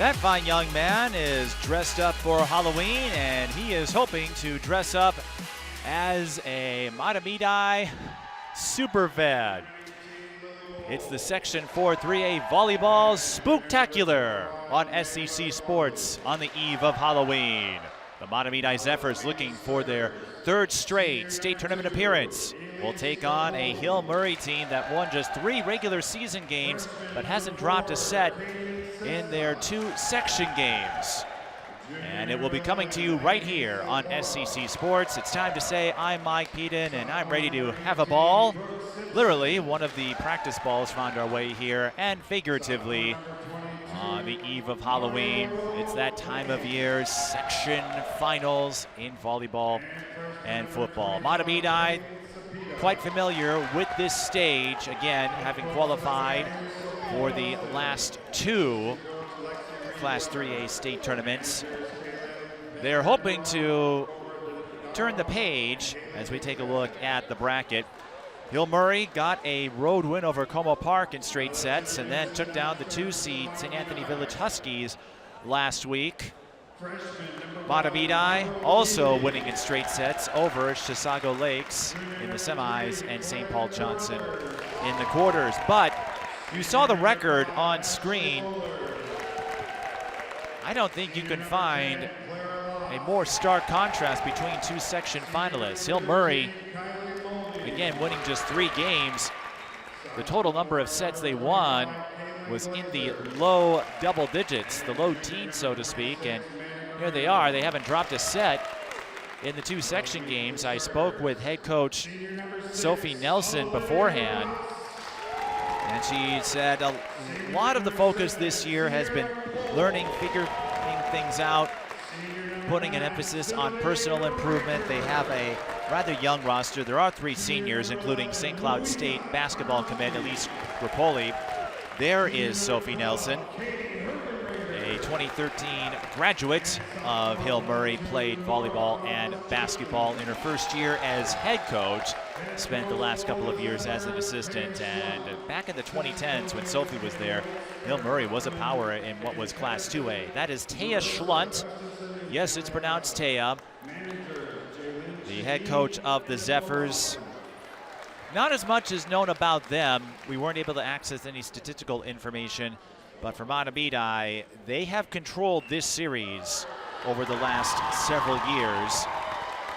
That fine young man is dressed up for Halloween, and he is hoping to dress up as a Mahtomedi super fan. It's the Section 4 3A Volleyball Spooktacular on SEC Sports on the eve of Halloween. The Mahtomedi Zephyrs, looking for their third straight state tournament appearance, will take on a Hill Murray team that won just 3 regular season games but hasn't dropped a set in their 2 section games. And it will be coming to you right here on SEC Sports. It's time to say I'm Mike Peden, and I'm ready to have a ball. Literally, one of the practice balls found our way here, and figuratively, on the eve of Halloween. It's that time of year, section finals in volleyball and football. Mahtomedi, quite familiar with this stage, again, having qualified for the last 2 Class 3A state tournaments. They're hoping to turn the page as we take a look at the bracket. Hill Murray got a road win over Como Park in straight sets, and then took down the 2 seed St. Anthony Village Huskies last week. Mahtomedi also winning in straight sets over Chisago Lakes in the semis and St. Paul Johnson in the quarters. But you saw the record on screen. I don't think you can find a more stark contrast between 2 section finalists. Hill Murray, again, winning just 3 games. The total number of sets they won was in the low double digits, the low teens, so to speak. And here they are. They haven't dropped a set in the 2 section games. I spoke with head coach Sophie Nelson beforehand, and she said a lot of the focus this year has been learning, figuring things out, putting an emphasis on personal improvement. They have a rather young roster. There are 3 seniors, including St. Cloud State basketball commit Elise Grappoli. There is Sophie Nelson, a 2013 graduate of Hill Murray, played volleyball and basketball in her first year as head coach, spent the last couple of years as an assistant. And back in the 2010s when Sophie was there, Hill Murray was a power in what was Class 2A. That is Taya Schlunt. Yes, it's pronounced Taya, the head coach of the Zephyrs. Not as much is known about them. We weren't able to access any statistical information, but for Mahtomedi, they have controlled this series over the last several years.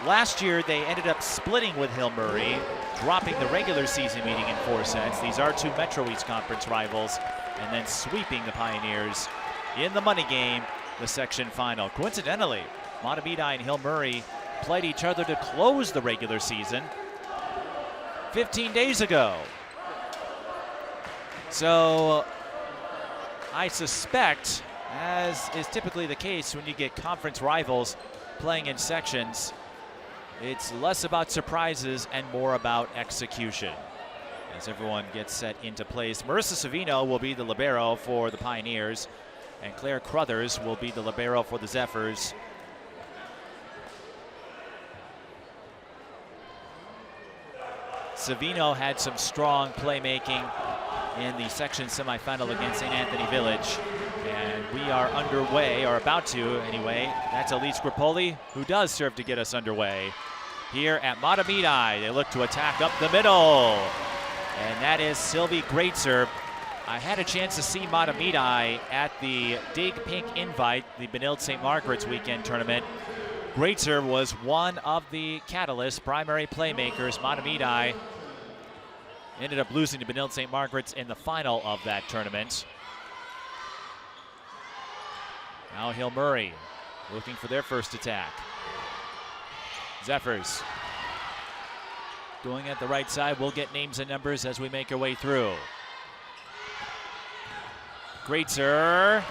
Last year, they ended up splitting with Hill Murray, dropping the regular season meeting in 4 sets. These are 2 Metro East Conference rivals, and then sweeping the Pioneers in the money game, the section final. Coincidentally, Mahtomedi and Hill Murray played each other to close the regular season 15 days ago. So I suspect, as is typically the case when you get conference rivals playing in sections, it's less about surprises and more about execution as everyone gets set into place. Marissa Savino will be the libero for the Pioneers, and Claire Crothers will be the libero for the Zephyrs. Savino had some strong playmaking in the section semifinal against St. Anthony Village, and we are underway, or about to anyway. That's Elise Grappoli, who does serve to get us underway. Here at Mahtomedi, they look to attack up the middle, and that is Sylvie Greatser. I had a chance to see Mahtomedi at the Dig Pink Invite, the Benilde St. Margaret's weekend tournament. Greatser was one of the catalysts, primary playmakers. Mahtomedi ended up losing to Benilde St. Margaret's in the final of that tournament. Now Hill Murray looking for their first attack. Zephyrs going at the right side. We'll get names and numbers as we make our way through. Greatser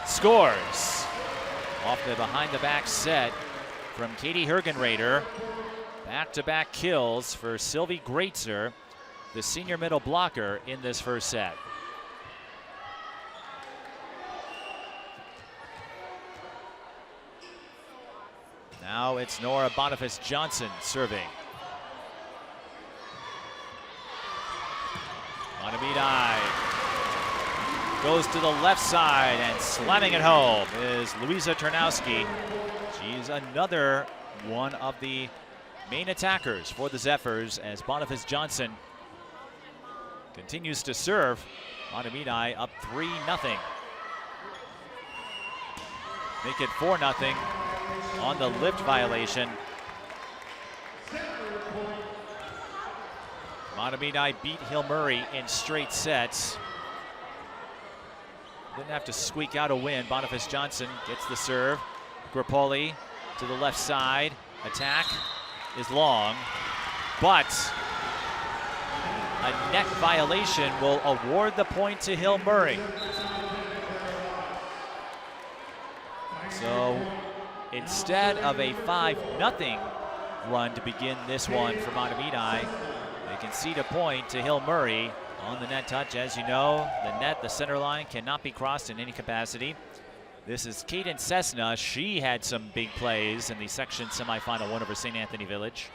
scores off the behind-the-back set from Katie Hergenrader. Back-to-back kills for Sylvie Greatser, the senior middle blocker in this first set. Now it's Nora Boniface Johnson serving. Mahtomedi goes to the left side, and slamming it home is Louisa Ternowski. She's another one of the main attackers for the Zephyrs as Boniface Johnson continues to serve. Mahtomedi up 3-0. Make it 4-0 on the lift violation. Mahtomedi beat Hill Murray in straight sets. Didn't have to squeak out a win. Boniface Johnson gets the serve. Grappoli to the left side. Attack is long, but a net violation will award the point to Hill Murray. So instead of a 5-0 run to begin this one for Mahtomedi, they concede a point to Hill Murray on the net touch. As you know, the net, the center line, cannot be crossed in any capacity. This is Kaden Cessna. She had some big plays in the section semifinal win over St. Anthony Village.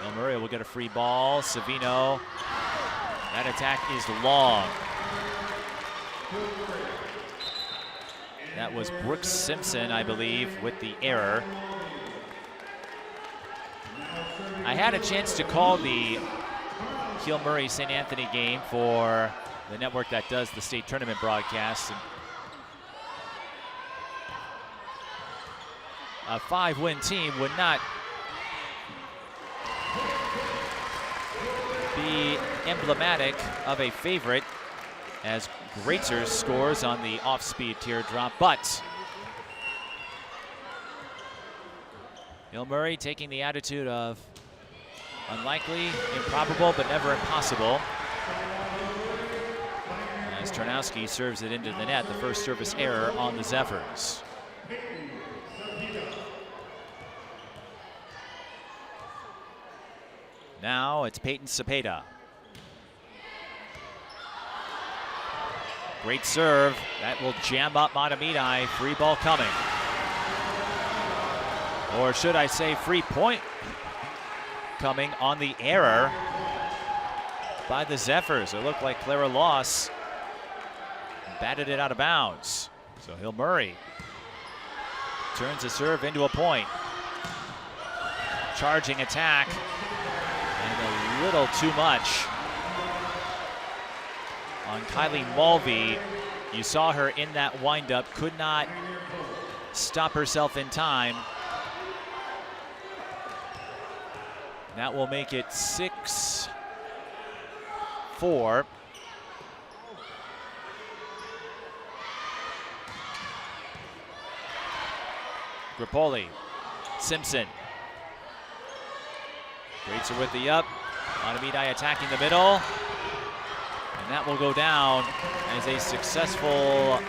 Hill Murray will get a free ball. Savino. That attack is long. That was Brooks Simpson, I believe, with the error. I had a chance to call the Hill Murray St. Anthony game for the network that does the state tournament broadcasts. A 5-win team would not be emblematic of a favorite, as Greitzer scores on the off-speed teardrop, but Hill Murray taking the attitude of unlikely, improbable, but never impossible. As Ternowski serves it into the net, the first service error on the Zephyrs. Now it's Peyton Cepeda. Great serve. That will jam up Mahtomedi. Free ball coming. Or should I say free point coming on the error by the Zephyrs. It looked like Clara Loss batted it out of bounds. So Hill Murray turns the serve into a point. Charging attack, and a little too much on Kylie Mulvey. You saw her in that windup, could not stop herself in time. That will make it 6-4. Grappoli, Simpson. Greitzer with the up. Mahtomedi attacking the middle. And that will go down as a successful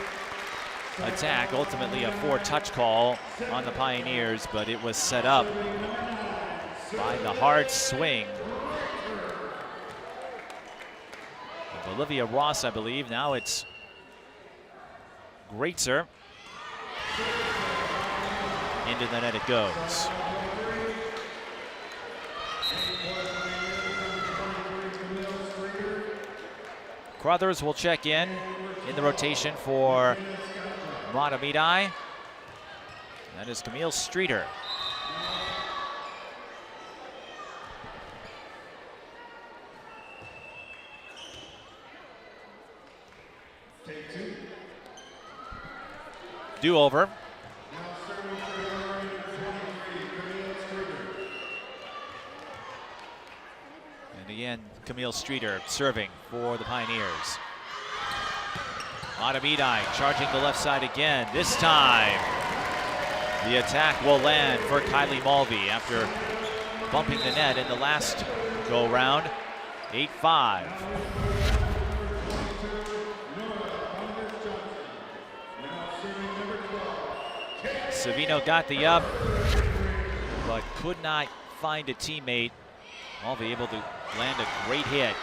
attack. Ultimately a 4-touch call on the Pioneers, but it was set up by the hard swing of Olivia Ross, I believe. Now it's Greitzer. Into the net it goes. Crothers will check in the rotation for Mahtomedi. That is Camille Streeter. Do-over. And again, Camille Streeter serving for the Pioneers. Mahtomedi charging the left side again. This time, the attack will land for Kylie Mulvey after bumping the net in the last go-round. 8-5. Savino got the up, but could not find a teammate. Mulvey able to land a great hit.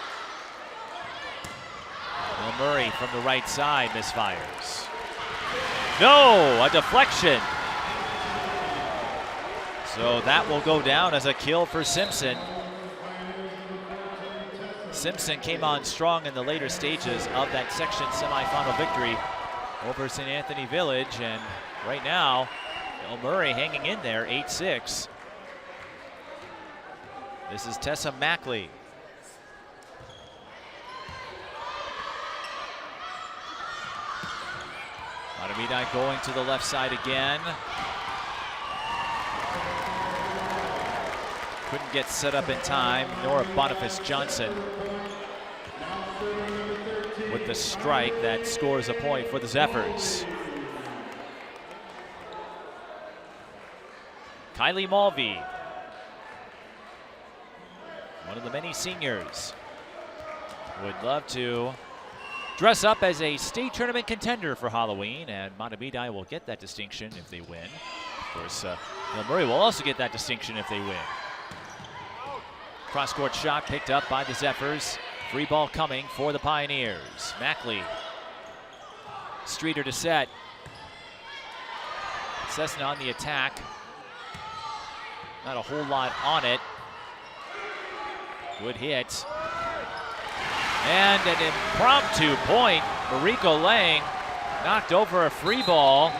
Hill Murray from the right side misfires. No, a deflection. So that will go down as a kill for Simpson. Simpson came on strong in the later stages of that section semifinal victory over St. Anthony Village, and right now, Hill Murray hanging in there, 8-6. This is Tessa Mackley. Mahtomedi going to the left side again. Couldn't get set up in time. Nora Boniface Johnson with the strike that scores a point for the Zephyrs. Kylie Mulvey, one of the many seniors, would love to dress up as a state tournament contender for Halloween, and Mahtomedi will get that distinction if they win. Of course, Hill Murray will also get that distinction if they win. Cross-court shot picked up by the Zephyrs. Free ball coming for the Pioneers. Mackley, Streeter to set. Cessna on the attack. Not a whole lot on it. Good hit. And an impromptu point. Mariko Lang knocked over a free ball,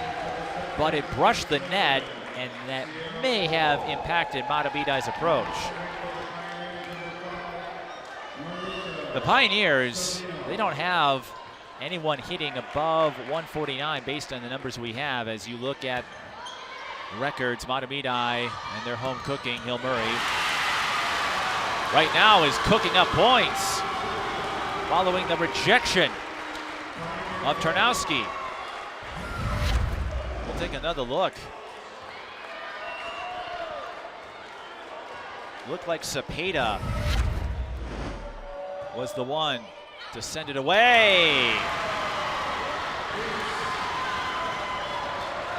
but it brushed the net, and that may have impacted Mahtomedi's approach. The Pioneers, they don't have anyone hitting above 149 based on the numbers we have. As you look at records, Mahtomedi and their home cooking, Hill Murray, right now is cooking up points following the rejection of Tarnowski. We'll take another look. Looked like Cepeda was the one to send it away.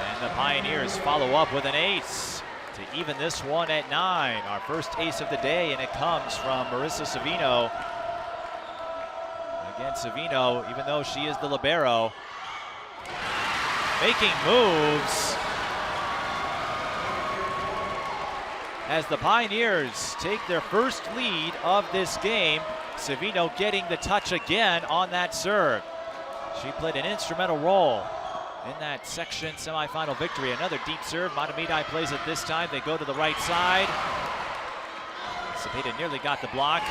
And the Pioneers follow up with an ace to even this one at 9. Our first ace of the day, and it comes from Marissa Savino. Again, Savino, even though she is the libero, making moves as the Pioneers take their first lead of this game. Savino getting the touch again on that serve. She played an instrumental role in that section semifinal victory. Another deep serve. Mahtomedi plays it this time. They go to the right side. Cepeda nearly got the block.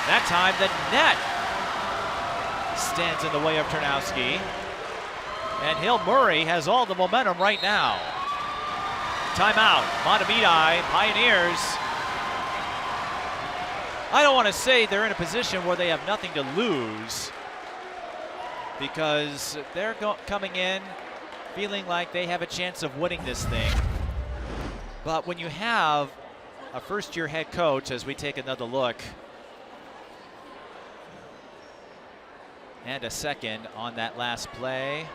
That time the net stands in the way of Tarnowski. And Hill Murray has all the momentum right now. Timeout. Mahtomedi, Pioneers. I don't want to say they're in a position where they have nothing to lose, because they're coming in feeling like they have a chance of winning this thing. But when you have a first-year head coach, as we take another look, and a second on that last play,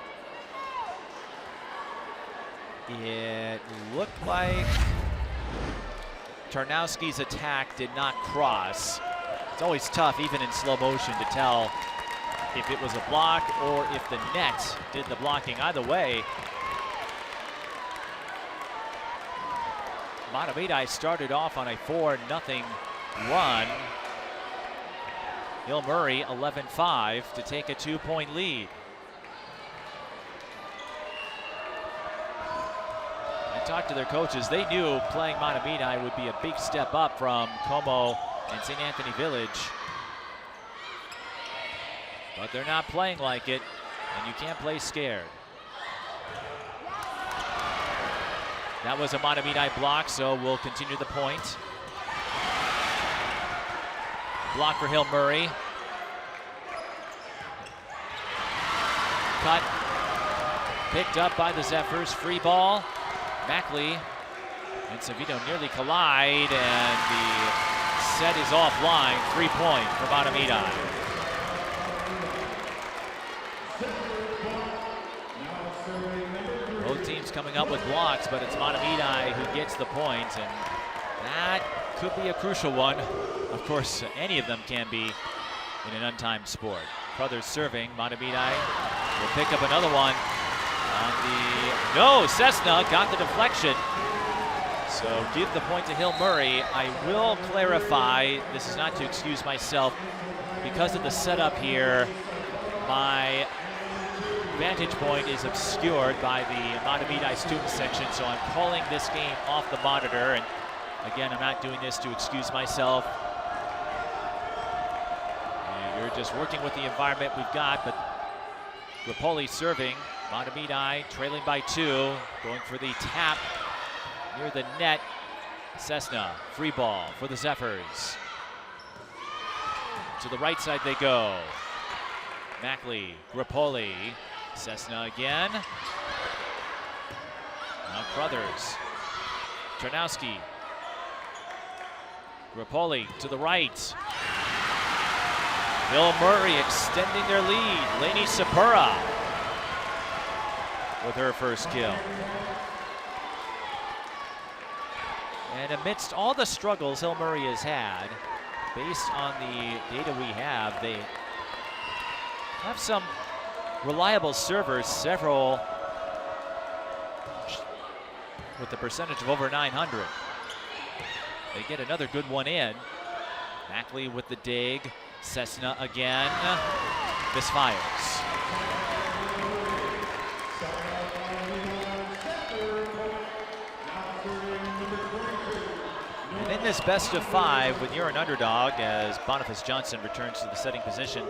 it looked like Tarnowski's attack did not cross. It's always tough, even in slow motion, to tell if it was a block or if the net did the blocking. Either way, Mahtomedi started off on a 4-0 run. Hill Murray 11-5 to take a 2-point lead. Talked to their coaches. They knew playing Mahtomedi would be a big step up from Como and St. Anthony Village. But they're not playing like it, and you can't play scared. That was a Mahtomedi block, so we'll continue the point. Block for Hill Murray. Cut. Picked up by the Zephyrs. Free ball. Mackley and Savino nearly collide, and the set is offline. 3-point for Mahtomedi. Both teams coming up with blocks, but it's Mahtomedi who gets the point, and that could be a crucial one. Of course, any of them can be in an untimed sport. Crothers serving. Mahtomedi will pick up another one. No, Cessna got the deflection. So give the point to Hill Murray. I will clarify, this is not to excuse myself, because of the setup here, my vantage point is obscured by the Mahtomedi student section, so I'm calling this game off the monitor. And again, I'm not doing this to excuse myself. And you're just working with the environment we've got, but Rapoli serving, Mahtomedi trailing by 2, going for the tap near the net. Cessna, free ball for the Zephyrs. To the right side they go. Mackley, Rapoli, Cessna again. Now Crothers, Tarnowski, Rapoli to the right. Hill Murray extending their lead. Lainey Sapura with her first kill. And amidst all the struggles Hill Murray has had, based on the data we have, they have some reliable servers, several with the percentage of over 900. They get another good one in. Mackley with the dig. Cessna again. Misfires. And in this best of 5, when you're an underdog, as Boniface Johnson returns to the setting position,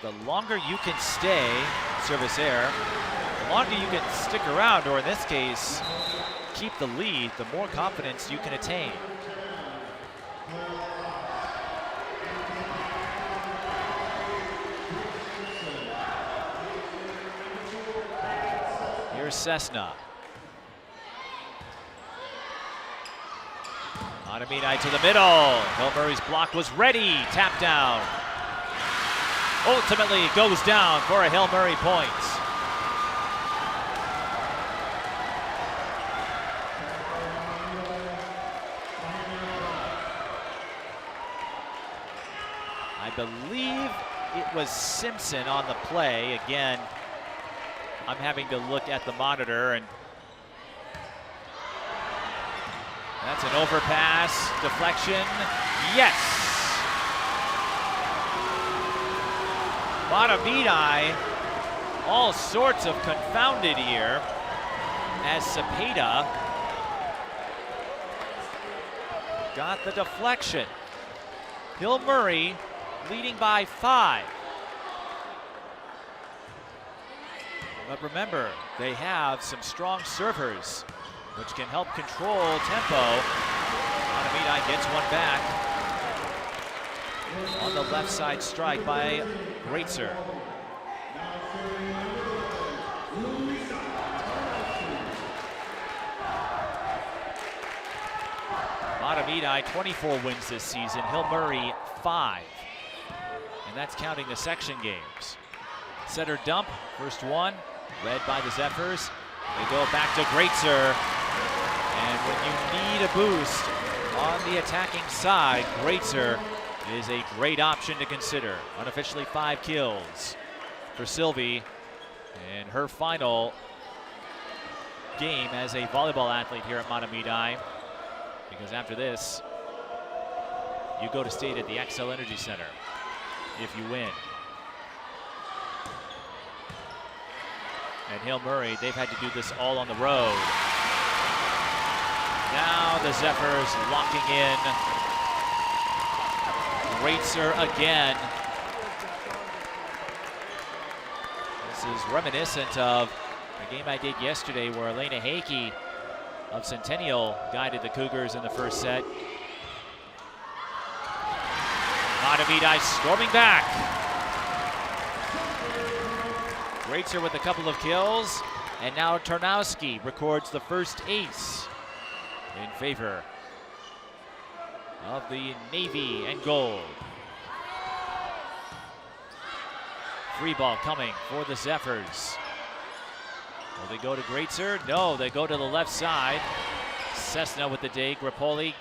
the longer you can stay, service air, the longer you can stick around, or in this case, keep the lead, the more confidence you can attain. Here's Cessna. Mahtomedi to the middle. Hill Murray's block was ready. Tap down. Ultimately goes down for a Hill Murray point. I believe it was Simpson on the play. Again, I'm having to look at the monitor, and that's an overpass, deflection, yes! Mahtomedi, all sorts of confounded here, as Cepeda got the deflection. Hill Murray leading by 5. But remember, they have some strong servers, which can help control tempo. Mahtomedi gets one back. On the left side strike by Greatzer. Mahtomedi 24 wins this season, Hill Murray 5. And that's counting the section games. Setter dump, first one, led by the Zephyrs. They go back to Greatzer. And when you need a boost on the attacking side, Greatzer is a great option to consider. Unofficially 5 kills for Sylvie in her final game as a volleyball athlete here at Mahtomedi. Because after this, you go to state at the Xcel Energy Center if you win. And Hill Murray, they've had to do this all on the road. Now the Zephyrs locking in. Greatzer again. This is reminiscent of a game I did yesterday where Elena Hakey of Centennial guided the Cougars in the first set. Mahtomedi storming back. Greatzer with a couple of kills, and now Tarnowski records the first ace in favor of the Navy and gold. Free ball coming for the Zephyrs. Will they go to Greatzer? No, they go to the left side. Cessna with the dig. Rapoli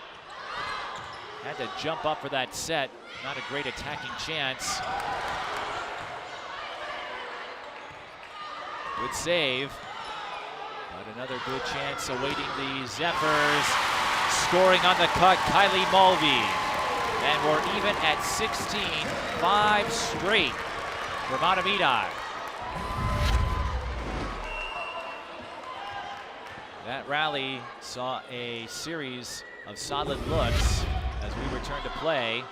had to jump up for that set. Not a great attacking chance. Good save. But another good chance awaiting the Zephyrs. Scoring on the cut, Kylie Mulvey. And we're even at 16, 5 straight for Mahtomedi. That rally saw a series of solid looks as we return to play.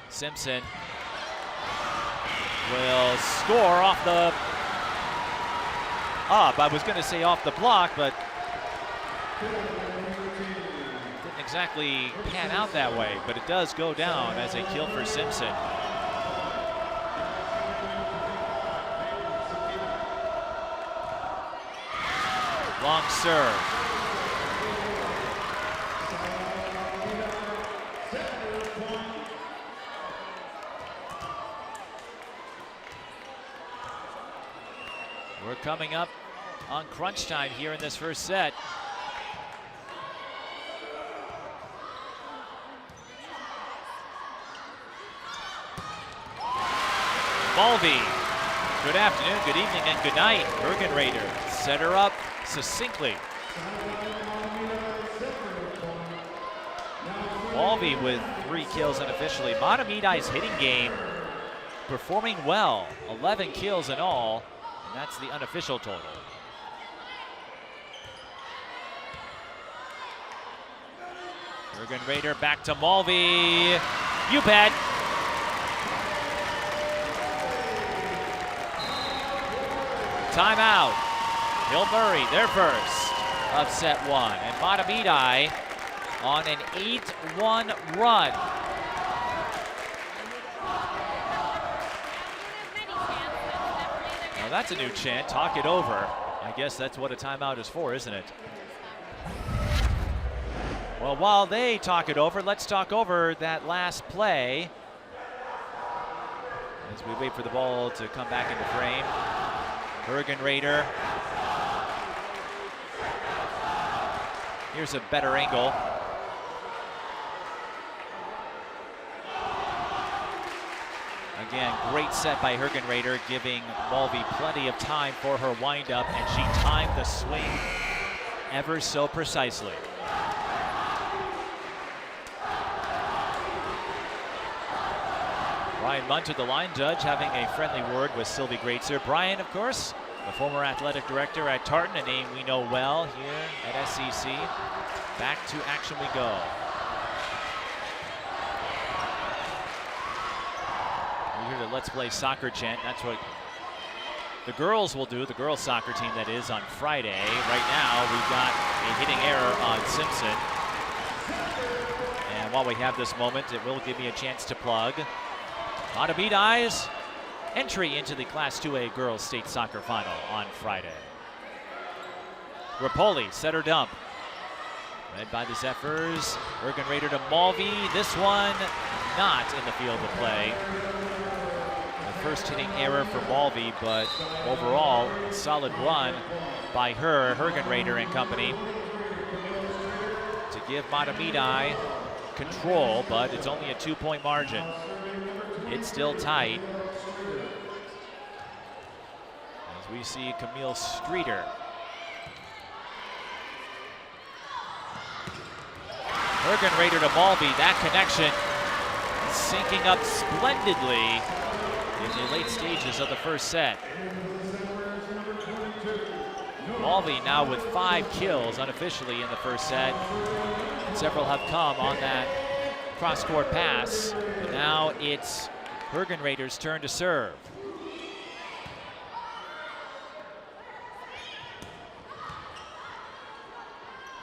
Simpson will score off the I was going to say off the block, but didn't exactly pan out that way, but it does go down as a kill for Simpson. Long serve. We're coming up on crunch time here in this first set. Mulvey, good afternoon, good evening, and good night. Bergenrader set her up succinctly. Mulvey with 3 kills unofficially. Mahtomedi's hitting game performing well, 11 kills in all. That's the unofficial total. Bergenrader back to Mulvey. You bet. Timeout. Hill Murray, their first of set 1. And Mahtomedi on an 8-1 run. Now that's a new chant, talk it over. I guess that's what a timeout is for, isn't it? Well, while they talk it over, let's talk over that last play as we wait for the ball to come back into frame. Bergenrader. Here's a better angle. Again, great set by Bergenrader, giving Mulvey plenty of time for her windup, and she timed the swing ever so precisely. Brian Munter, the line judge, having a friendly word with Sylvie Greatzer. Brian, of course, the former athletic director at Tartan, a name we know well here at SEC. Back to action we go. We hear the Let's Play Soccer chant. That's what the girls will do, the girls soccer team that is, on Friday. Right now, we've got a hitting error on Simpson. And while we have this moment, it will give me a chance to plug Mahtomedi's entry into the Class 2A Girls State Soccer Final on Friday. Rapoli set her dump. Led by the Zephyrs. Bergenrader to Mulvey. This one not in the field of play. The first hitting error for Mulvey, but overall, a solid run by her, Bergenrader and company, to give Mahtomedi control, but it's only a 2-point margin. It's still tight. As we see Camille Streeter. Bergenrader to Mulvey, that connection syncing up splendidly in the late stages of the first set. Mulvey now with 5 kills unofficially in the first set. Several have come on that cross-court pass. But now it's Bergenrader's turn to serve.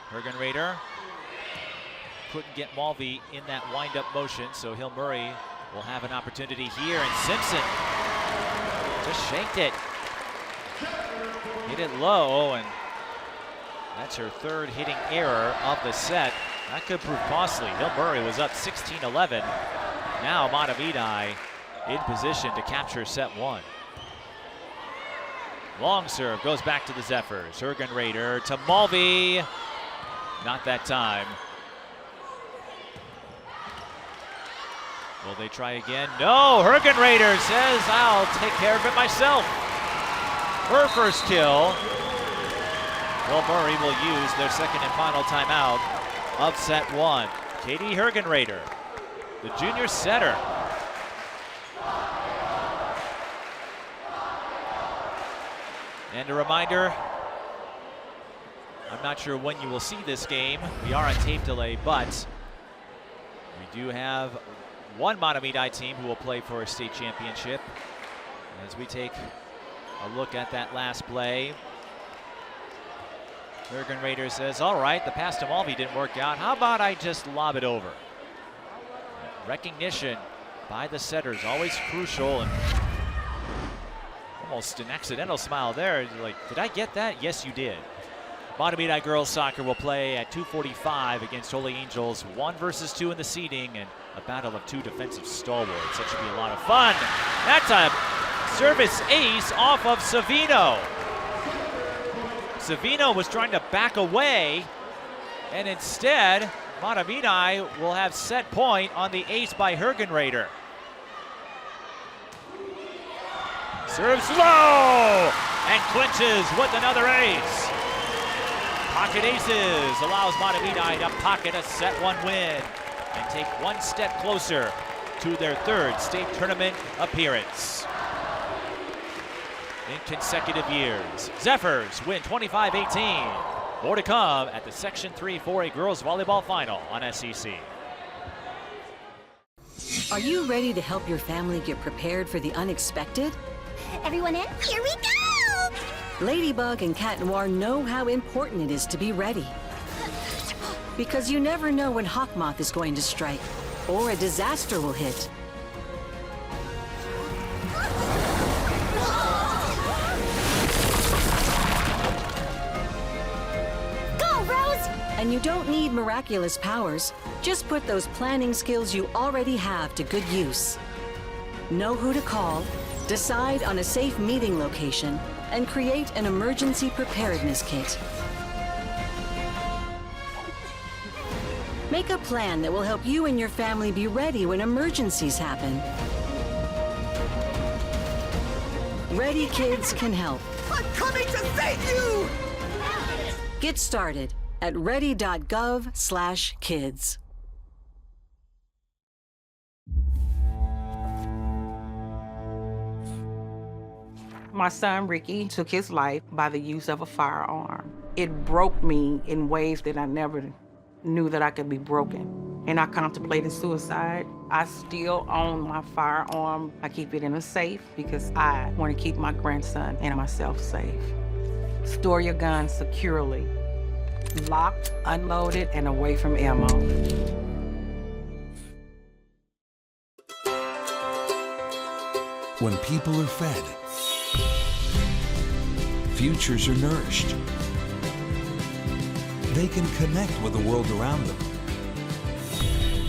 Bergenrader couldn't get Mulvey in that wind-up motion, so Hill Murray will have an opportunity here, and Simpson just shanked it. Hit it low, and that's her 3rd hitting error of the set. That could prove costly. Hill Murray was up 16-11. Now Mahtomedi in position to capture set 1. Long serve goes back to the Zephyrs. Bergenrader to Mulvey. Not that time. Will they try again? No, Bergenrader says, I'll take care of it myself. her first kill. Will Murray will use their second and final timeout of set one. Katie Hergenrader, the junior setter. And a reminder, I'm not sure when you will see this game. We are on tape delay, but we do have one Mahtomedi team who will play for a state championship. As we take a look at that last play, Hergenrader says, all right, the pass to Mulvey didn't work out. How about I just lob it over? Recognition by the setters, always crucial. And almost an accidental smile there. Like, did I get that? Yes, you did. Mahtomedi girls soccer will play at 2:45 against Holy Angels. 1 versus 2 in the seeding and a battle of 2 defensive stalwarts. That should be a lot of fun. That's a service ace off of Savino. Savino was trying to back away, and instead, Mahtomedi will have set point on the ace by Hergenrader. Serves low and clinches with another ace. Pocket aces allows Mahtomedi to pocket a set one win and take one step closer to their third state tournament appearance in consecutive years. Zephyrs win 25-18. More to come at the Section 3 4A Girls Volleyball Final on SEC. Are you ready to help your family get prepared for the unexpected? Everyone in? Here we go! Ladybug and Cat Noir know how important it is to be ready. Because you never know when Hawkmoth is going to strike, or a disaster will hit. Go, Rose! And you don't need miraculous powers. Just put those planning skills you already have to good use. Know who to call, decide on a safe meeting location, and create an emergency preparedness kit. Make a plan that will help you and your family be ready when emergencies happen. Ready Kids can help. I'm coming to save you! Get started at ready.gov/kids. My son, Ricky, took his life by the use of a firearm. It broke me in ways that I never knew that I could be broken. And I contemplated suicide. I still own my firearm. I keep it in a safe because I want to keep my grandson and myself safe. Store your gun securely, locked, unloaded, and away from ammo. When people are fed, futures are nourished. They can connect with the world around them,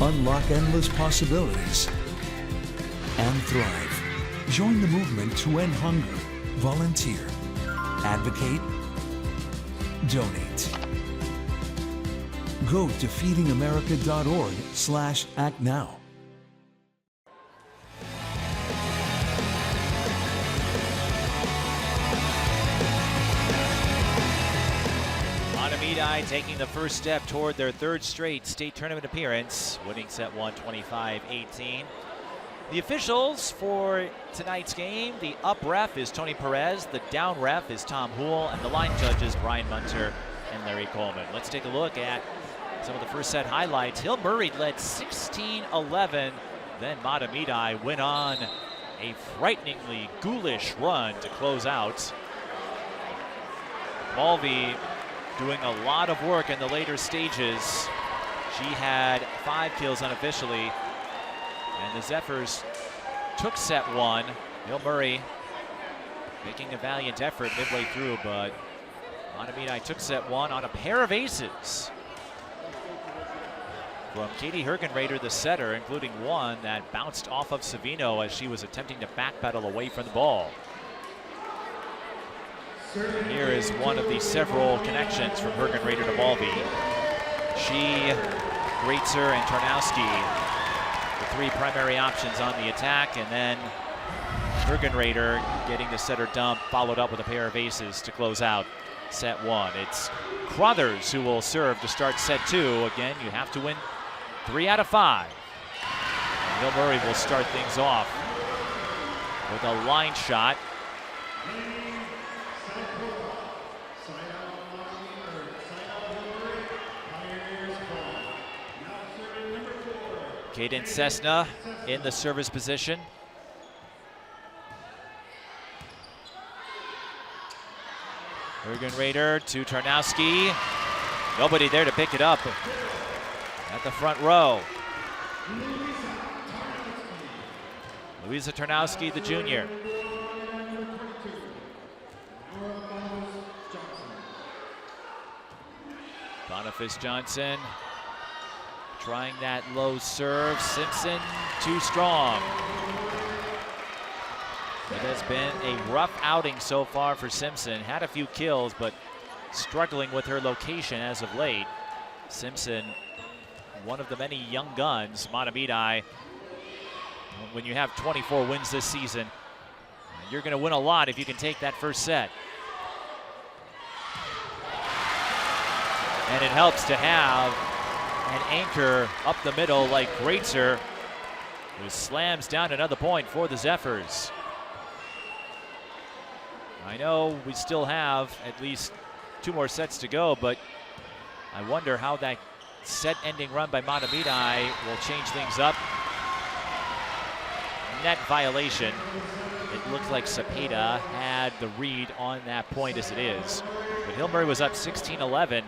unlock endless possibilities, and thrive. Join the movement to end hunger. Volunteer. Advocate. Donate. Go to feedingamerica.org/actnow. Mahtomedi taking the first step toward their third straight state tournament appearance, winning set one 25-18. The officials for tonight's game, the up ref is Tony Perez, the down ref is Tom Houle, and the line judges Brian Munter and Larry Coleman. Let's take a look at some of the first set highlights. Hill Murray led 16-11, then Mahtomedi went on a frighteningly ghoulish run to close out. Mulvey doing a lot of work in the later stages. She had 5 kills unofficially, and the Zephyrs took set one. Hill Murray making a valiant effort midway through, but Mahtomedi took set one on a pair of aces from Katie Hergenrader, the setter, including one that bounced off of Savino as she was attempting to backpedal away from the ball. Here is one of the several connections from Hergenrader to Mulvey. She, Greitzer, and Tarnowski, the 3 primary options on the attack, and then Hergenrader getting the setter dump, followed up with a pair of aces to close out set one. It's Crothers who will serve to start set two. Again, you have to win 3 out of 5. Hill Murray will start things off with a line shot. Caden Cessna in the service position. Hergenrader to Tarnowski. Nobody there to pick it up at the front row. Louisa Tarnowski, the junior. Boniface Johnson trying that low serve. Simpson too strong. It has been a rough outing so far for Simpson. Had a few kills, but struggling with her location as of late. Simpson, one of the many young guns. Mahtomedi, when you have 24 wins this season, you're going to win a lot if you can take that first set. And it helps to have an anchor up the middle like Greatzer, who slams down another point for the Zephyrs. I know we still have at least 2 more sets to go, but I wonder how that set-ending run by Mahtomedi will change things up. Net violation. It looked like Cepeda had the read on that point as it is. But Hill Murray was up 16-11,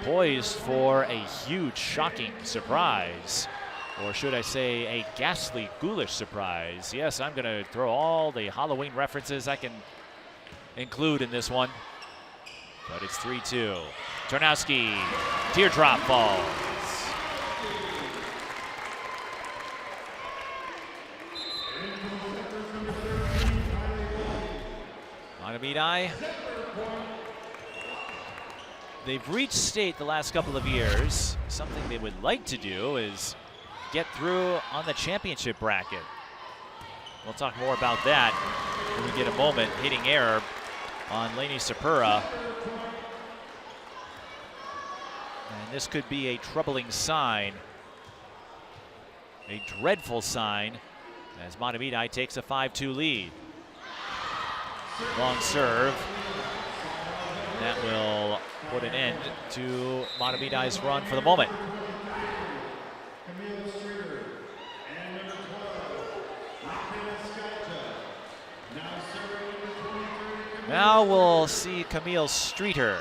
poised for a huge, shocking surprise. Or should I say a ghastly, ghoulish surprise. Yes, I'm gonna throw all the Halloween references I can include in this one. But it's 3-2. Tarnowski, teardrop falls. Mahtomedi. They've reached state the last couple of years. Something they would like to do is get through on the championship bracket. We'll talk more about that when we get a moment. Hitting error on Lainey Sapura. And this could be a troubling sign, a dreadful sign, as Mahtomedi takes a 5-2 lead. Long serve. That will put an end to Mahtomedi's run for the moment. Now we'll see Camille Streeter.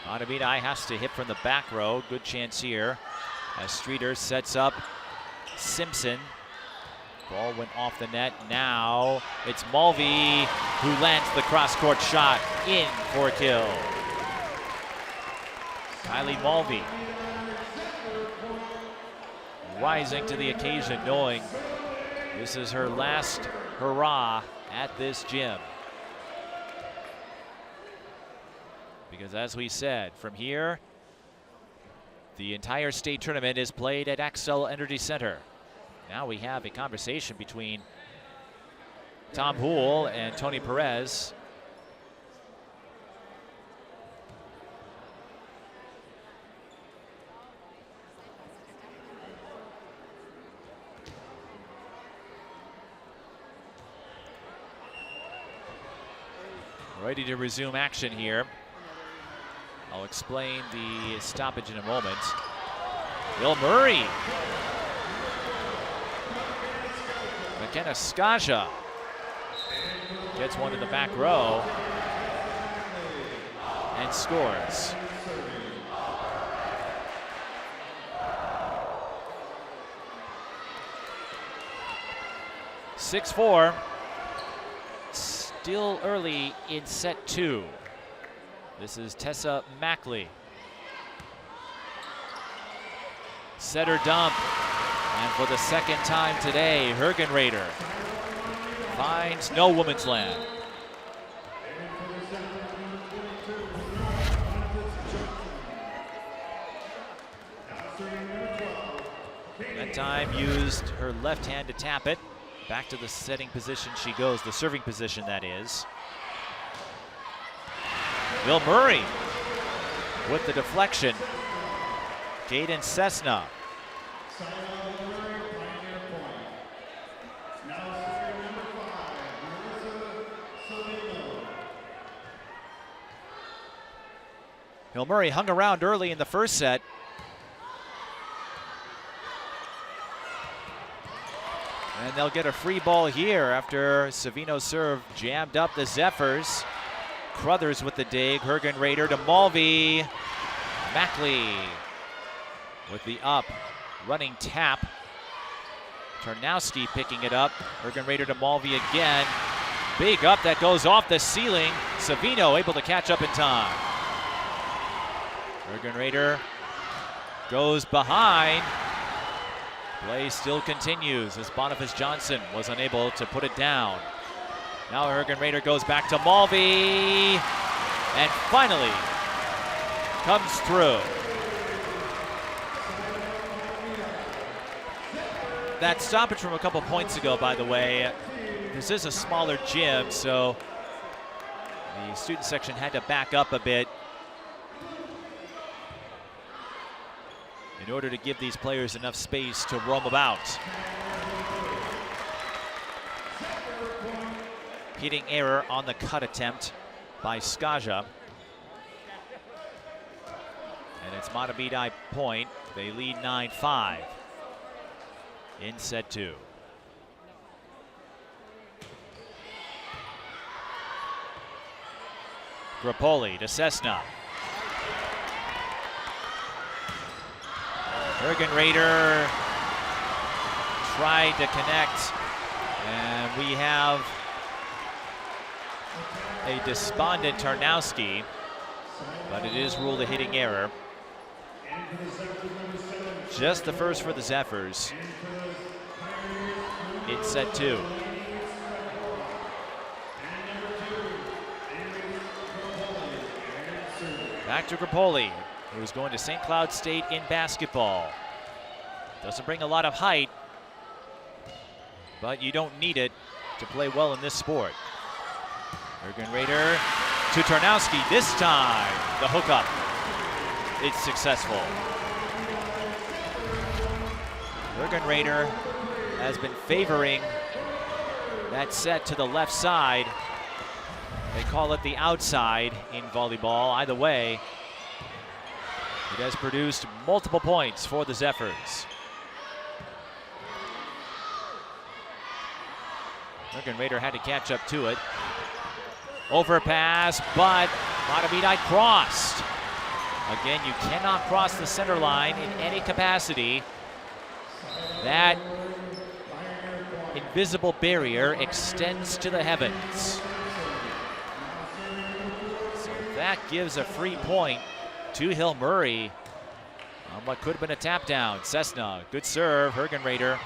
Mahtomedi has to hit from the back row. Good chance here as Streeter sets up Simpson. Ball went off the net. Now it's Mulvey who lands the cross-court shot in for a kill. Kylie Mulvey rising to the occasion, knowing this is her last hurrah at this gym. Because as we said, from here, the entire state tournament is played at Xcel Energy Center. Now we have a conversation between Tom Houle and Tony Perez. Ready to resume action here. I'll explain the stoppage in a moment. Hill Murray. McKenna Skaja gets one to the back row and scores. (6-4). Still early in set 2. This is Tessa Mackley. Setter dump. And for the second time today, Hergenrader finds no woman's land. That time used her left hand to tap it. Back to the setting position she goes, the serving position that is. Will Murray with the deflection. Caden Cessna. Hill Murray hung around early in the first set. And they'll get a free ball here after Savino's serve jammed up the Zephyrs. Crothers with the dig, Hergen Raider to Mulvey. Mackley with the up, running tap. Tarnowski picking it up. Hergen Raider to Mulvey again. Big up that goes off the ceiling. Savino able to catch up in time. Hergen Raider goes behind. Play still continues as Boniface Johnson was unable to put it down. Now Hergen Raider goes back to Mulvey and finally comes through. That stoppage from a couple points ago, by the way, this is a smaller gym, so the student section had to back up a bit in order to give these players enough space to roam about. Hitting error on the cut attempt by Skaja. And it's Mahtomedi point. They lead 9-5 in set 2. Grappoli to Cessna. Hergen Raider tried to connect, and we have a despondent Tarnowski, but it is ruled a hitting error. Just the first for the Zephyrs in set 2. Back to Grappoli, who's going to St. Cloud State in basketball. Doesn't bring a lot of height, but you don't need it to play well in this sport. Hergen Raider to Tarnowski. This time, the hookup. It's successful. Hergen Raider has been favoring that set to the left side. They call it the outside in volleyball. Either way, it has produced multiple points for the Zephyrs. Hergen Raider had to catch up to it. Overpass, but Mahtomedi crossed. Again, you cannot cross the center line in any capacity. That invisible barrier extends to the heavens. So that gives a free point to Hill Murray on what could have been a tap down. Cessna, good serve, Hergen Raider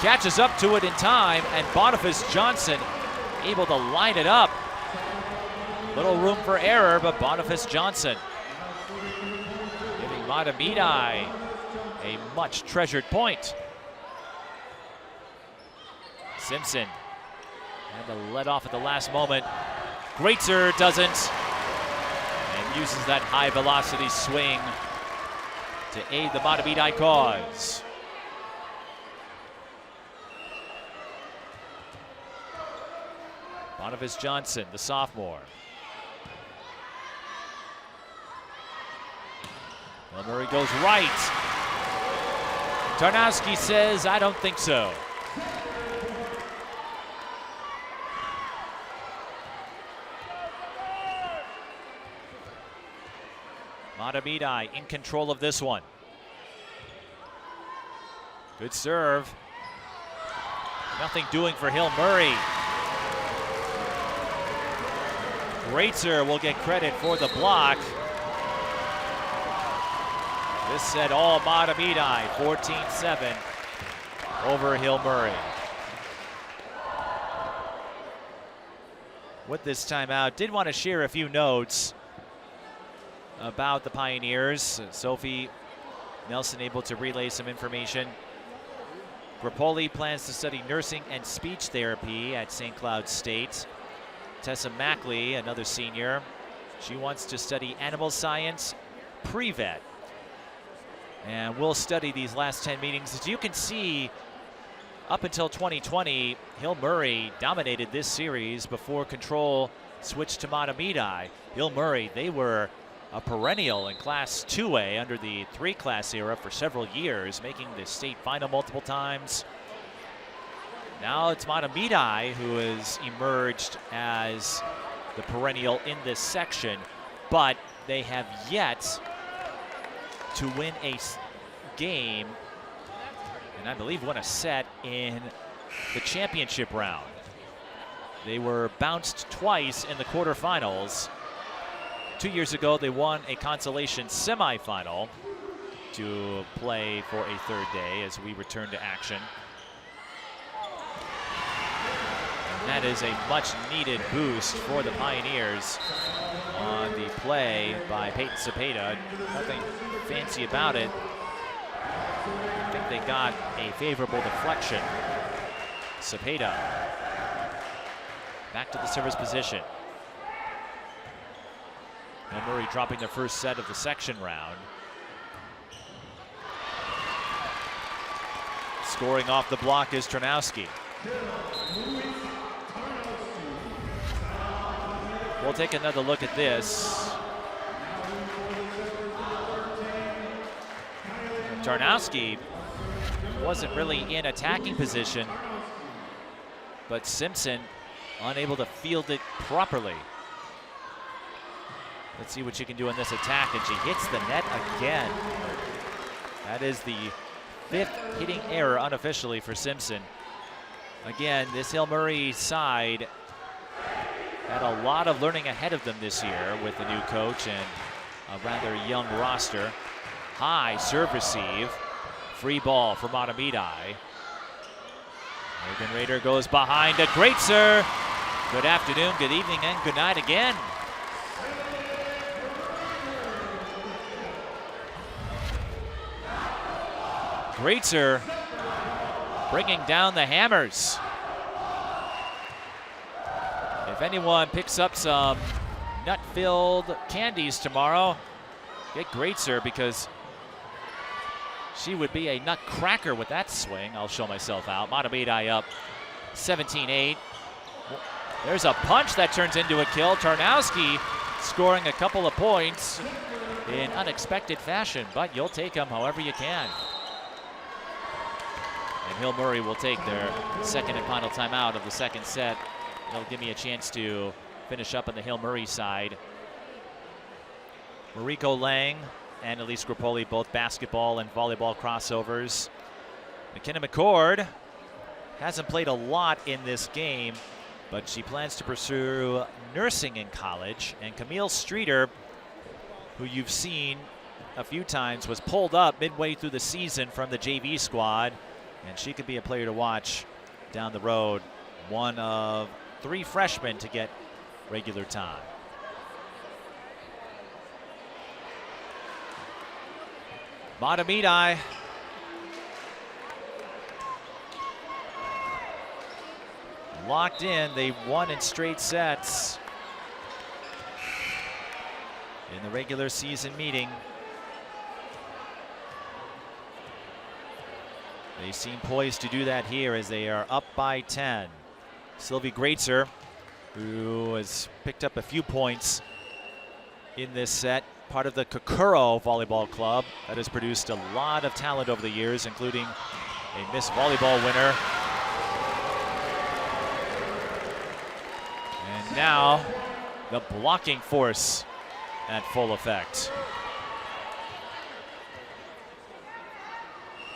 catches up to it in time, and Boniface Johnson able to line it up. Little room for error, but Boniface Johnson giving Mahtomedi a much treasured point. Simpson had to let off at the last moment. Greatzer doesn't, and uses that high velocity swing to aid the Mahtomedi cause. Boniface Johnson, the sophomore. Hill Murray goes right. Tarnowski says, I don't think so. Mahtomedi in control of this one. Good serve. Nothing doing for Hill Murray. Greatzer will get credit for the block. This set all Mahtomedi, 14-7 over Hill Murray. With this timeout, did want to share a few notes. about the Pioneers. Sophie Nelson able to relay some information. Grappoli plans to study nursing and speech therapy at St. Cloud State. Tessa Mackley, another senior, she wants to study animal science pre-vet. And we'll study these last 10 meetings. As you can see, up until 2020, Hill Murray dominated this series before control switched to Mahtomedi. Hill Murray, they were a perennial in Class 2A under the 3-class era for several years, making the state final multiple times. Now it's Mahtomedi who has emerged as the perennial in this section, but they have yet to win a game, and I believe won a set in the championship round. They were bounced twice in the quarterfinals. 2 years ago, they won a consolation semifinal to play for a third day as we return to action. And that is a much-needed boost for the Pioneers on the play by Peyton Cepeda. Nothing fancy about it. I think they got a favorable deflection. Cepeda back to the service position. Hill Murray dropping the first set of the section round. Scoring off the block is Tarnowski. We'll take another look at this. Tarnowski wasn't really in attacking position, but Simpson unable to field it properly. Let's see what she can do in this attack, and she hits the net again. That is the 5th hitting error unofficially for Simpson. Again, this Hill Murray side had a lot of learning ahead of them this year with the new coach and a rather young roster. High serve receive, free ball for Mahtomedi. Morgan Rader goes behind a great serve. Good afternoon, good evening, and good night again. Greatzer bringing down the hammers. If anyone picks up some nut-filled candies tomorrow, get Greatzer, because she would be a nutcracker with that swing. I'll show myself out. Mahtomedi up 17-8. There's a punch that turns into a kill. Tarnowski scoring a couple of points in unexpected fashion, but you'll take them however you can. And Hill Murray will take their second and final timeout of the second set. It'll give me a chance to finish up on the Hill Murray side. Mariko Lang and Elise Grappoli, both basketball and volleyball crossovers. McKenna McCord hasn't played a lot in this game, but she plans to pursue nursing in college. And Camille Streeter, who you've seen a few times, was pulled up midway through the season from the JV squad, and she could be a player to watch down the road. One of 3 freshmen to get regular time. Mahtomedi locked in. They won in straight sets in the regular season meeting. They seem poised to do that here as they are up by 10. Sylvie Greatzer, who has picked up a few points in this set, part of the Kokoro Volleyball Club that has produced a lot of talent over the years, including a Miss Volleyball winner. And now the blocking force at full effect.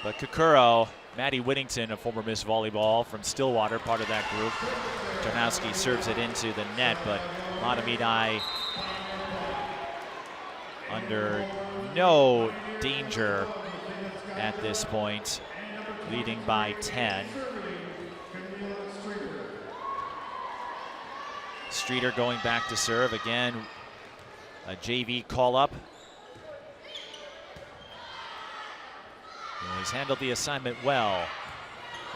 But Kokoro, Maddie Whittington, a former Miss Volleyball from Stillwater, part of that group. Tarnowski serves it into the net, but Mahtomedi under no danger at this point, leading by 10. Streeter going back to serve again. A JV call up He's handled the assignment well.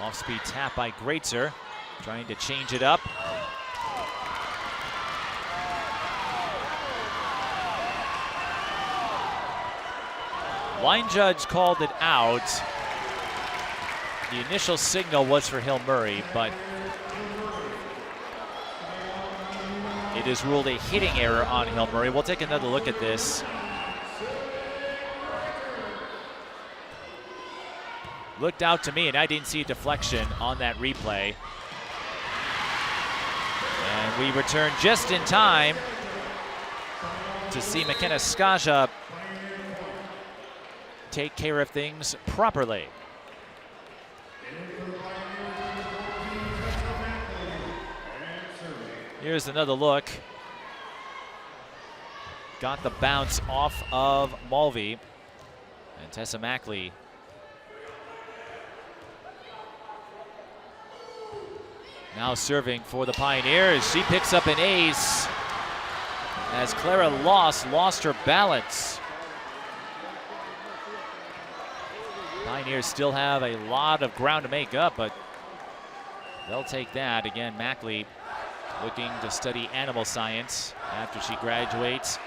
Off-speed tap by Greitzer, trying to change it up. Line judge called it out. The initial signal was for Hill Murray, but it is ruled a hitting error on Hill Murray. We'll take another look at this. Looked out to me, and I didn't see a deflection on that replay. And we return just in time to see McKenna Skaja take care of things properly. Here's another look. Got the bounce off of Mulvey. And Tessa Mackley now serving for the Pioneers. She picks up an ace as Clara lost her balance. Pioneers still have a lot of ground to make up, but they'll take that. Again, Mackley looking to study animal science after she graduates.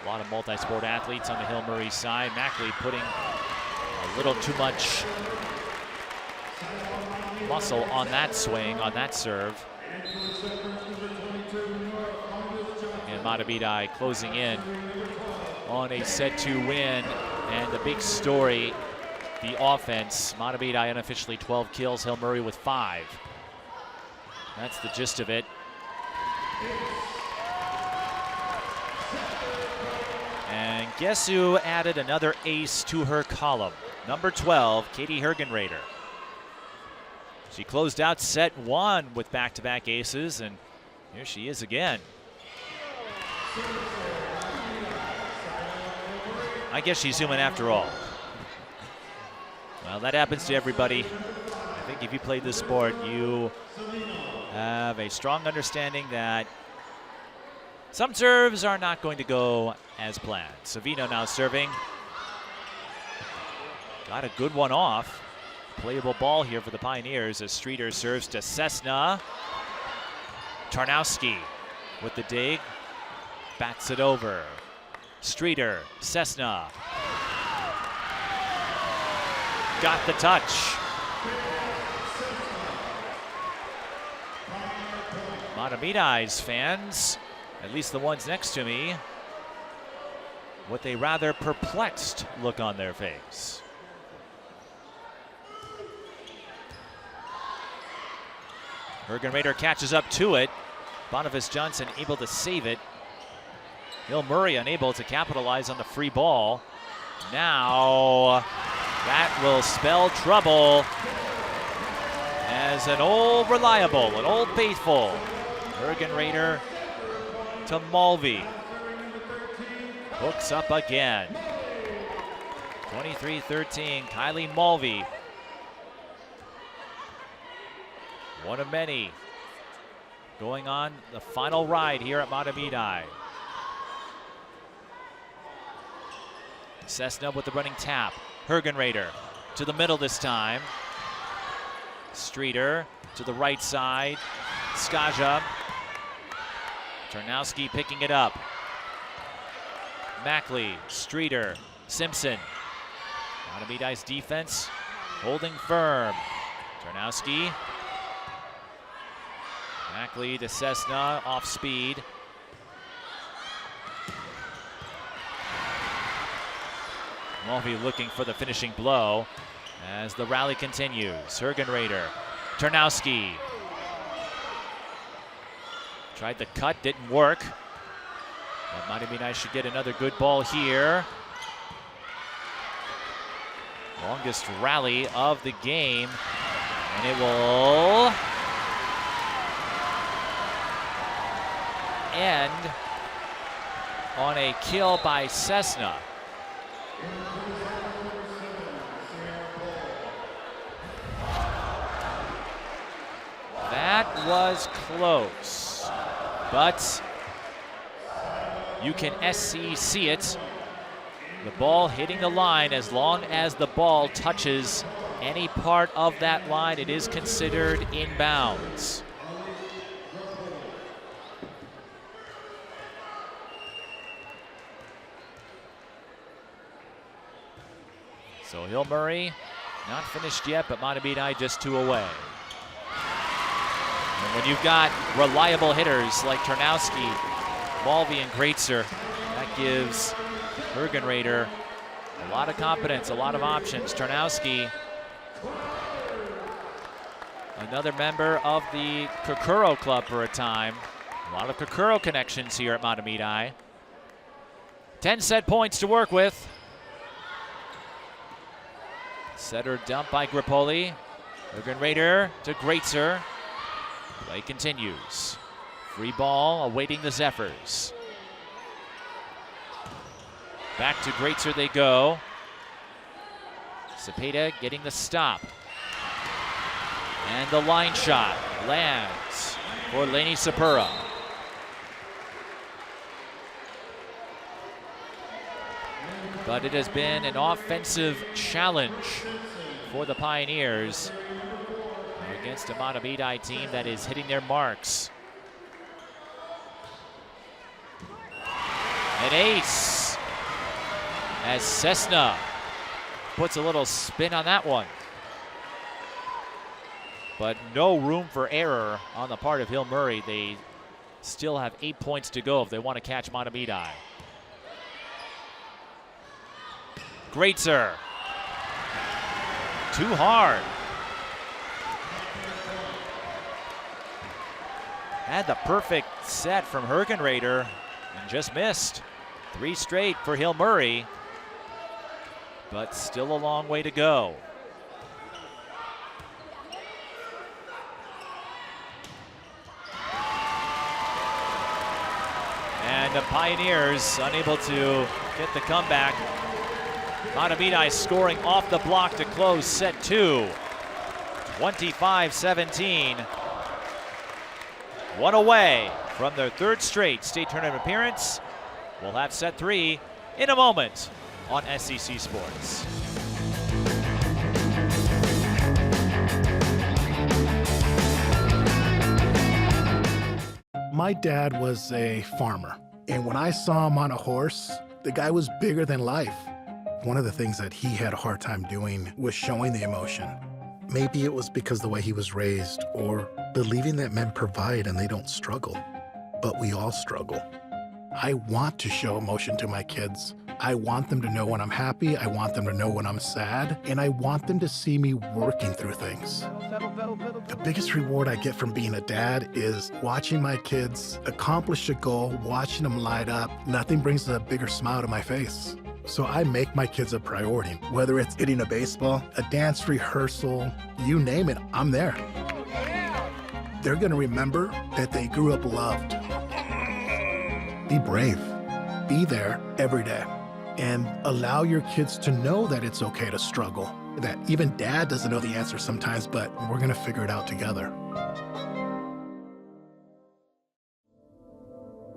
A lot of multi-sport athletes on the Hill Murray side. Mackley putting a little too much muscle on that swing, on that serve. And Mahtomedi closing in on a set 2 win. And the big story, the offense. Mahtomedi unofficially 12 kills, Hill Murray with 5. That's the gist of it. And guess who added another ace to her column? Number 12, Katie Hergenrader. She closed out set 1 with back-to-back aces, and here she is again. I guess she's human after all. Well, that happens to everybody. I think if you played this sport, you have a strong understanding that some serves are not going to go as planned. Savino now serving. Got a good one off. Playable ball here for the Pioneers as Streeter serves to Cessna. Tarnowski with the dig. Bats it over. Streeter, Cessna. Got the touch. Mahtomedi's fans, at least the ones next to me, with a rather perplexed look on their face. Hergenrader catches up to it. Boniface Johnson able to save it. Hill Murray unable to capitalize on the free ball. Now that will spell trouble as an old reliable, an old faithful. Hergenrader to Mulvey. Hooks up again. 23-13, Kylie Mulvey. One of many going on the final ride here at Mahtomedi. Cessna with the running tap. Hergenrader to the middle this time. Streeter to the right side. Skaja. Tarnowski picking it up. Mackley, Streeter, Simpson. Mahtomedi's defense holding firm. Tarnowski. Mackley to Cessna, off speed. Mulvey looking for the finishing blow as the rally continues. Hergenrader, Tarnowski. Tried the cut, didn't work. But Mahtomedi should get another good ball here. Longest rally of the game. And it will end on a kill by Cessna. That was close, but you can see it The ball hitting the line, as long as the ball touches any part of that line, it is considered inbounds. So Hill Murray, not finished yet, but Mahtomedi just 2 away. And when you've got reliable hitters like Tarnowski, Mulvey, and Greatzer, that gives Hergenrader a lot of confidence, a lot of options. Tarnowski, another member of the Kokoro Club for a time. A lot of Kokoro connections here at Mahtomedi. 10 set points to work with. Setter dump by Gripoli. Hergenrader to Greatzer. Play continues. Free ball awaiting the Zephyrs. Back to Greatzer they go. Cepeda getting the stop. And the line shot lands for Laney Sapura. But it has been an offensive challenge for the Pioneers against a Mahtomedi team that is hitting their marks. An ace as Cessna puts a little spin on that one. But no room for error on the part of Hill Murray. They still have 8 points to go if they want to catch Mahtomedi. Greatzer. Too hard. Had the perfect set from Hergenrader and just missed. 3 straight for Hill Murray, but still a long way to go. And the Pioneers unable to get the comeback. Mahtomedi scoring off the block to close set 2. 25-17. 1 away from their 3rd straight state tournament appearance. We'll have set 3 in a moment on SEC Sports. My dad was a farmer, and when I saw him on a horse, the guy was bigger than life. One of the things that he had a hard time doing was showing the emotion. Maybe it was because the way he was raised, or believing that men provide and they don't struggle. But we all struggle. I want to show emotion to my kids. I want them to know when I'm happy, I want them to know when I'm sad, and I want them to see me working through things. The biggest reward I get from being a dad is watching my kids accomplish a goal, watching them light up. Nothing brings a bigger smile to my face. So I make my kids a priority. Whether it's hitting a baseball, a dance rehearsal, you name it, I'm there. They're gonna remember that they grew up loved. Be brave. Be there every day. And allow your kids to know that it's okay to struggle. That even dad doesn't know the answer sometimes, but we're gonna figure it out together.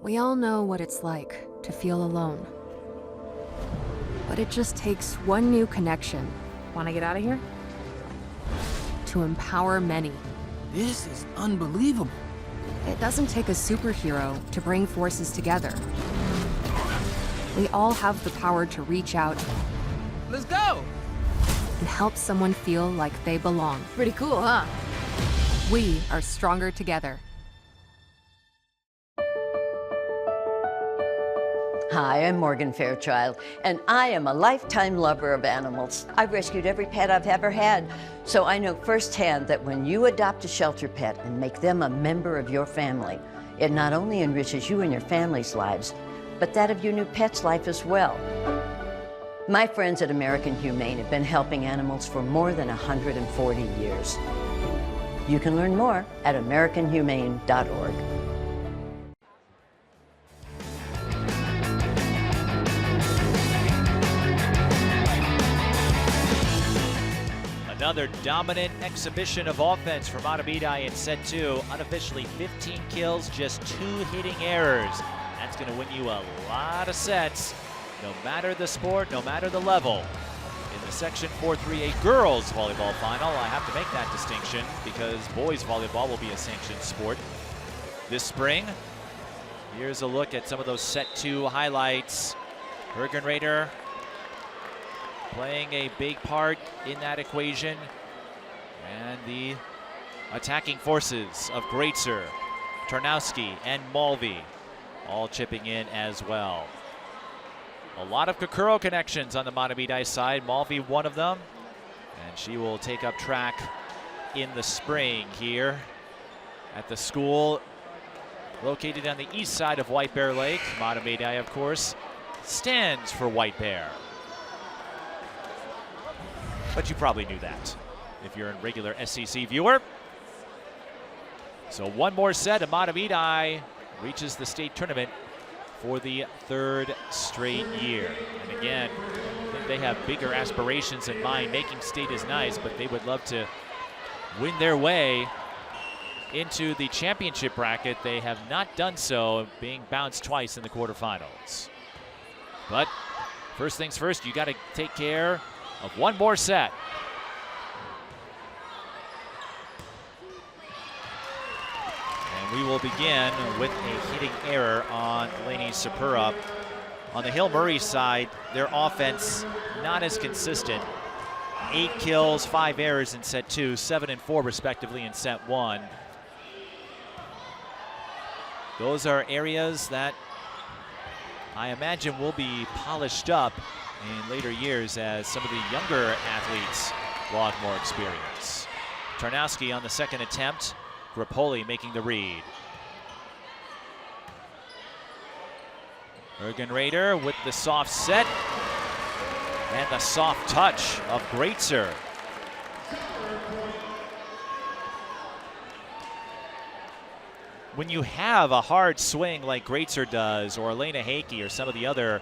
We all know what it's like to feel alone. But it just takes one new connection. Want to get out of here? To empower many. This is unbelievable. It doesn't take a superhero to bring forces together. We all have the power to reach out Let's go! and help someone feel like they belong. Pretty cool, huh? We are stronger together. Hi, I'm Morgan Fairchild, and I am a lifetime lover of animals. I've rescued every pet I've ever had, so I know firsthand that when you adopt a shelter pet and make them a member of your family, it not only enriches you and your family's lives, but that of your new pet's life as well. My friends at American Humane have been helping animals for more than 140 years. You can learn more at americanhumane.org. Another dominant exhibition of offense for Mahtomedi in set 2. Unofficially 15 kills, just 2 hitting errors. That's going to win you a lot of sets. no matter the sport, no matter the level. In the Section 438 girls volleyball final, I have to make that distinction because boys volleyball will be a sanctioned sport this spring. Here's a look at some of those set 2 highlights. Hergenrader playing a big part in that equation. And the attacking forces of Greatzer, Tarnowski, and Mulvey all chipping in as well. A lot of Kokoro connections on the Mahtomedi side. Mulvey one of them. And she will take up track in the spring here at the school located on the east side of White Bear Lake. Mahtomedi, of course, stands for White Bear. But you probably knew that if you're a regular SEC viewer. So one more set, and Mahtomedi reaches the state tournament for the 3rd straight year. And again, I think they have bigger aspirations in mind. Making state is nice, but they would love to win their way into the championship bracket. They have not done so, being bounced twice in the quarterfinals. But first things first, you got to take care of one more set. And we will begin with a hitting error on Lainey Sapura. On the Hill Murray side, their offense not as consistent. 8 kills, 5 errors in set 2, 7 and 4 respectively in set 1. Those are areas that I imagine will be polished up in later years as some of the younger athletes log more experience. Tarnowski on the second attempt, Grappoli making the read. Hergenrader with the soft set and the soft touch of Greatzer. When you have a hard swing like Greatzer does, or Elena Hakey or some of the other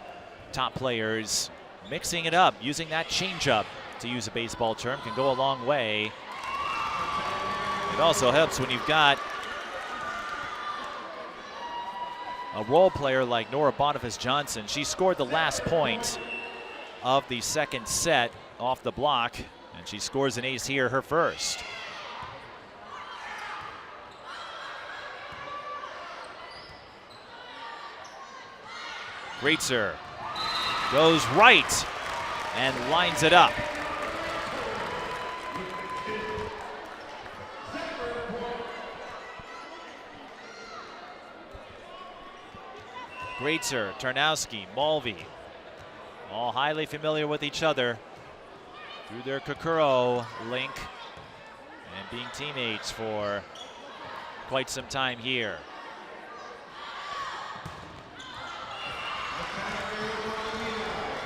top players, mixing it up, using that changeup, to use a baseball term, can go a long way. It also helps when you've got a role player like Nora Boniface-Johnson. She scored the last point of the second set off the block, and she scores an ace here, her first. Greatzer goes right and lines it up. Greatzer, Tarnowski, Mulvey, all highly familiar with each other through their Kokoro link and being teammates for quite some time here.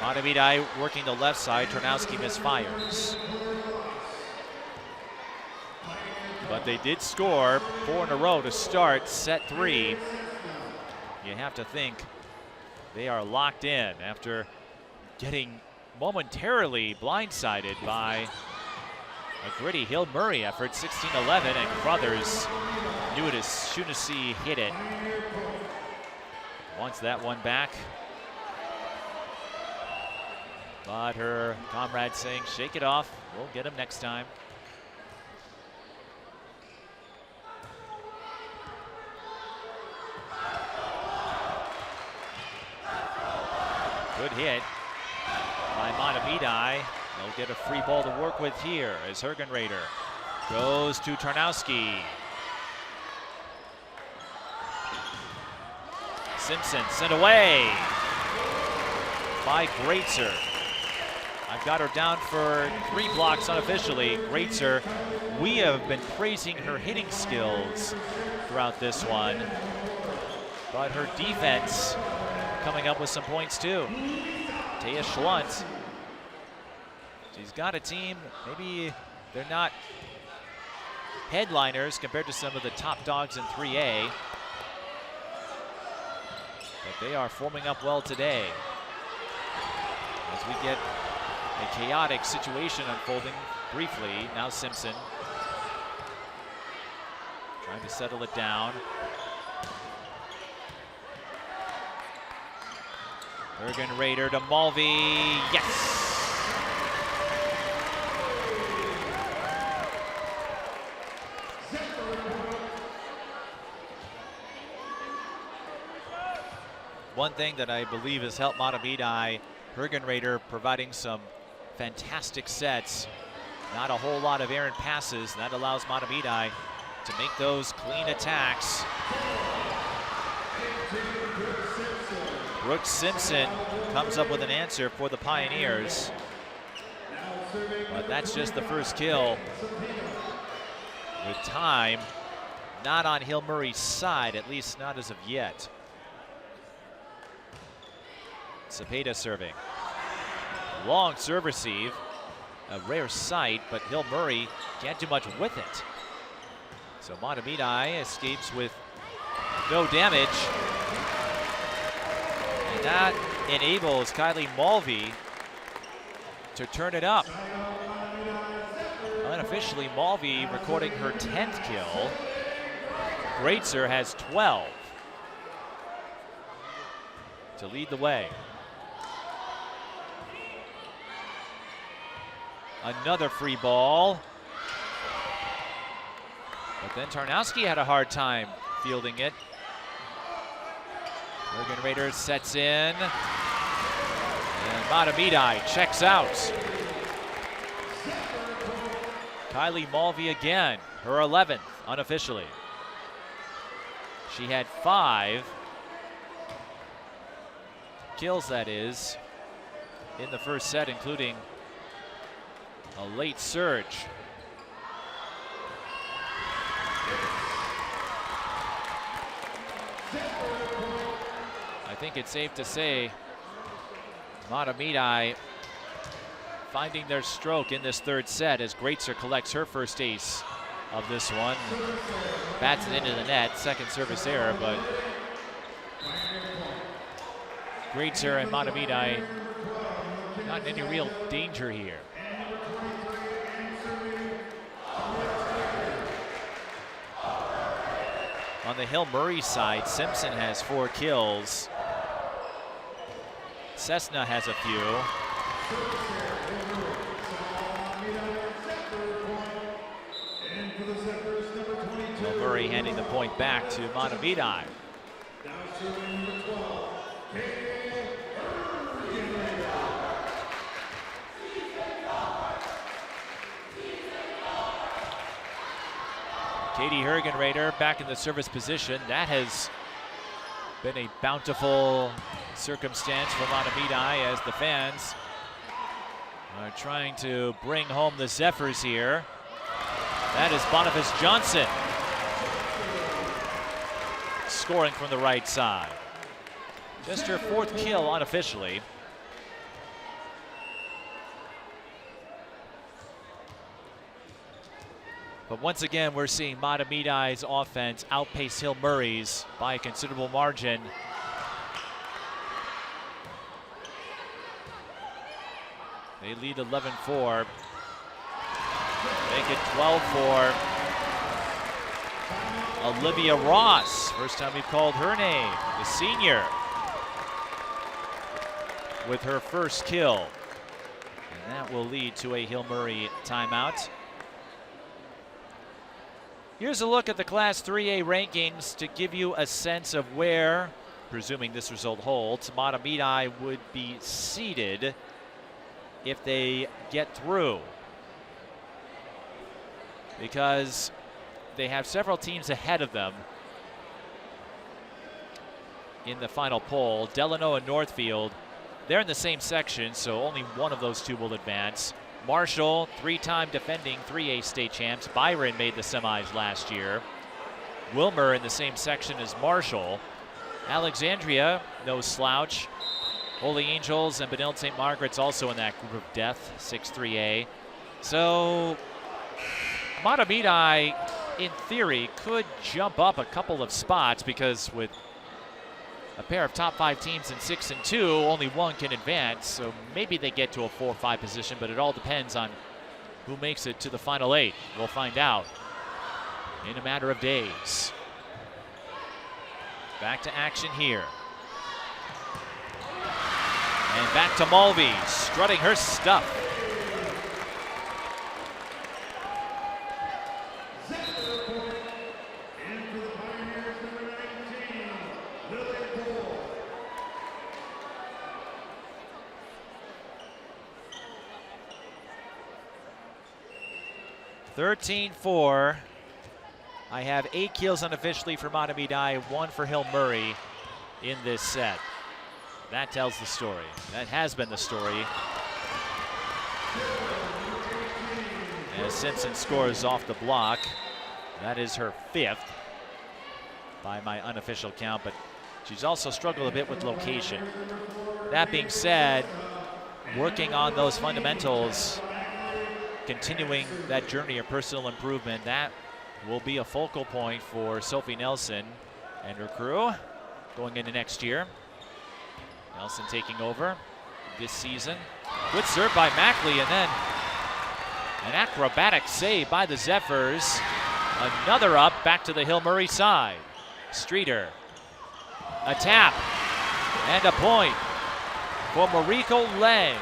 Mahtomedi working the left side, Tarnowski misfires. But they did score 4 in a row to start set 3. You have to think they are locked in after getting momentarily blindsided by a gritty Hill Murray effort, 16-11, and Crothers knew it as soon as he hit it. Wants that one back. But her comrade saying, shake it off, we'll get him next time. Good hit by Mahtomedi. They'll get a free ball to work with here as Hergenrader goes to Tarnowski. Simpson sent away by Greatzer. I've got her down for 3 blocks unofficially. Greatzer, we have been praising her hitting skills throughout this one, but her defense coming up with some points too. Taya Schlunt, she's got a team, maybe they're not headliners compared to some of the top dogs in 3A, but they are forming up well today as we get a chaotic situation unfolding briefly. Now Simpson trying to settle it down. Bergen Raider to Mulvey, yes! One thing that I believe has helped Mahtomedi, Bergen Raider providing some fantastic sets. Not a whole lot of errant passes, and that allows Mahtomedi to make those clean attacks. Brooks Simpson comes up with an answer for the Pioneers. But that's just the first kill. With time not on Hill Murray's side, at least not as of yet. Zephyrs serving. Long serve receive. A rare sight, but Hill Murray can't do much with it. So Mahtomedi escapes with no damage. And that enables Kylie Mulvey to turn it up. Unofficially, Mulvey recording her 10th kill. Greatzer has 12 to lead the way. Another free ball. But then Tarnowski had a hard time fielding it. Bergen Raiders sets in. And Mahtomedi checks out. Kylie Mulvey again, her 11th unofficially. She had 5 kills, that is, in the first set, including a late surge. I think it's safe to say Mahtomedi finding their stroke in this third set as Greatzer collects her first ace of this one. Bats it into the net, second service error, but Greatzer and Mahtomedi not in any real danger here. On the Hill Murray side, Simpson has 4 kills. Cessna has a few. Hill Murray handing the point back to Mahtomedi. Katie Hergenrader back in the service position. That has been a bountiful circumstance for Mahtomedi as the fans are trying to bring home the Zephyrs here. That is Boniface Johnson scoring from the right side. Just her 4th kill unofficially. But once again, we're seeing Mahtomedi's offense outpace Hill Murray's by a considerable margin. They lead 11-4. Make it 12-4. Olivia Ross, first time we've called her name, the senior, with her first kill. And that will lead to a Hill Murray timeout. Here's a look at the Class 3A rankings to give you a sense of where, presuming this result holds, Mahtomedi would be seated if they get through. Because they have several teams ahead of them in the final poll. Delano and Northfield, they're in the same section, so only one of those two will advance. Marshall, 3-time defending 3A state champs. Byron made the semis last year. Wilmer in the same section as Marshall. Alexandria, no slouch. Holy Angels and Benilde St. Margaret's also in that group of death, 6-3A. So Mahtomedi, in theory, could jump up a couple of spots because with a pair of top 5 teams in 6 and 2, only one can advance. So maybe they get to a 4 or 5 position, but it all depends on who makes it to the final 8. We'll find out in a matter of days. Back to action here. And back to Mulvey, strutting her stuff. (13-4). I have 8 kills unofficially for Mahtomedi, 1 for Hill Murray in this set. That tells the story. That has been the story. As Simpson scores off the block. That is her 5th by my unofficial count, but she's also struggled a bit with location. That being said, working on those fundamentals, continuing that journey of personal improvement, that will be a focal point for Sophie Nelson and her crew going into next year. Nelson taking over this season. Good serve by Mackley, and then an acrobatic save by the Zephyrs. Another up, back to the Hill Murray side. Streeter, a tap, and a point for Mariko Lang.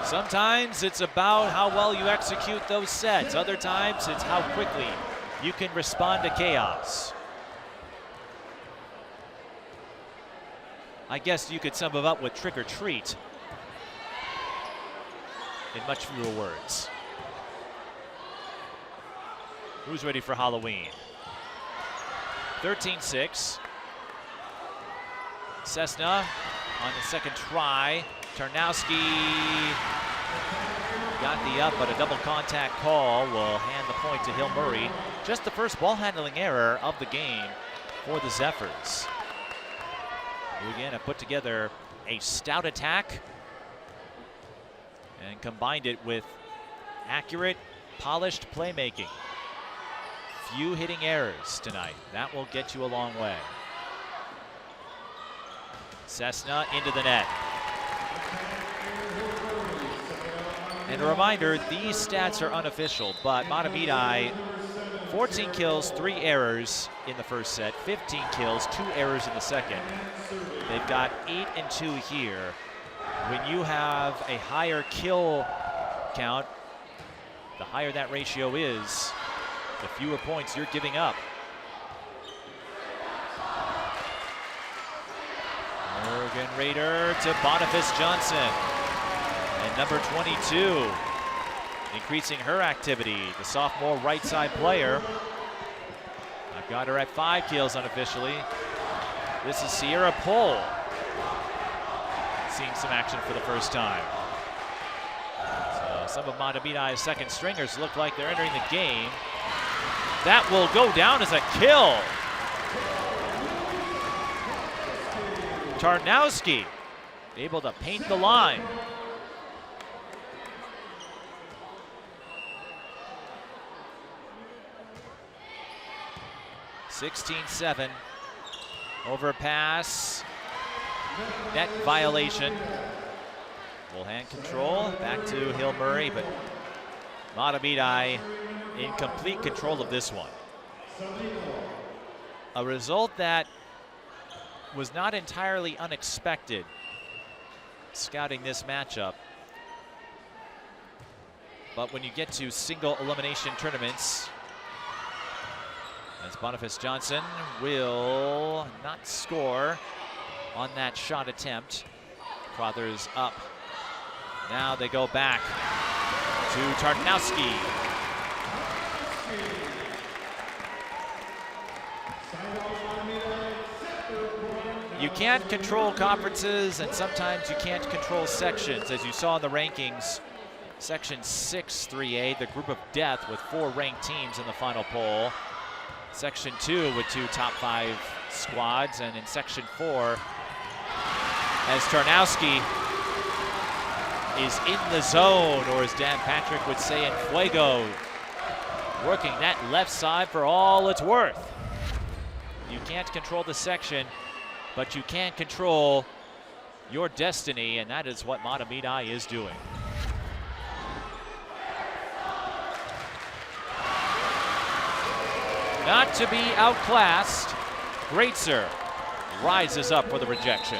Sometimes it's about how well you execute those sets. Other times it's how quickly you can respond to chaos. I guess you could sum it up with trick or treat in much fewer words. Who's ready for Halloween? 13-6. Cessna on the second try. Tarnowski got the up, but a double contact call will hand the point to Hill Murray. Just the first ball handling error of the game for the Zephyrs, who again have put together a stout attack and combined it with accurate, polished playmaking. Few hitting errors tonight. That will get you a long way. Cessna into the net. And a reminder, these stats are unofficial, but Mahtomedi, 14 kills, 3 errors in the first set, 15 kills, 2 errors in the second. They've got 8 and 2 here. When you have a higher kill count, the higher that ratio is, the fewer points you're giving up. Morgan Rader to Boniface Johnson. And number 22, increasing her activity, the sophomore right side player. I've got her at 5 kills unofficially. This is Sierra Pohl, seeing some action for the first time. So some of Mahtomedi's second stringers look like they're entering the game. That will go down as a kill. Tarnowski able to paint the line. (16-7). Overpass. Net violation. Full hand control. Back to Hill Murray, but Mahtomedi in complete control of this one. A result that was not entirely unexpected scouting this matchup. But when you get to single elimination tournaments, as Boniface Johnson will not score on that shot attempt. Crothers up. Now they go back to Tarnowski. You can't control conferences, and sometimes you can't control sections. As you saw in the rankings, Section 6 3A, the group of death with 4 ranked teams in the final poll. Section 2 with 2 top 5 squads, and in Section 4, as Tarnowski is in the zone, or as Dan Patrick would say, in fuego, working that left side for all it's worth. You can't control the section, but you can control your destiny, and that is what Mahtomedi is doing. Not to be outclassed Greatzer rises up for the rejection.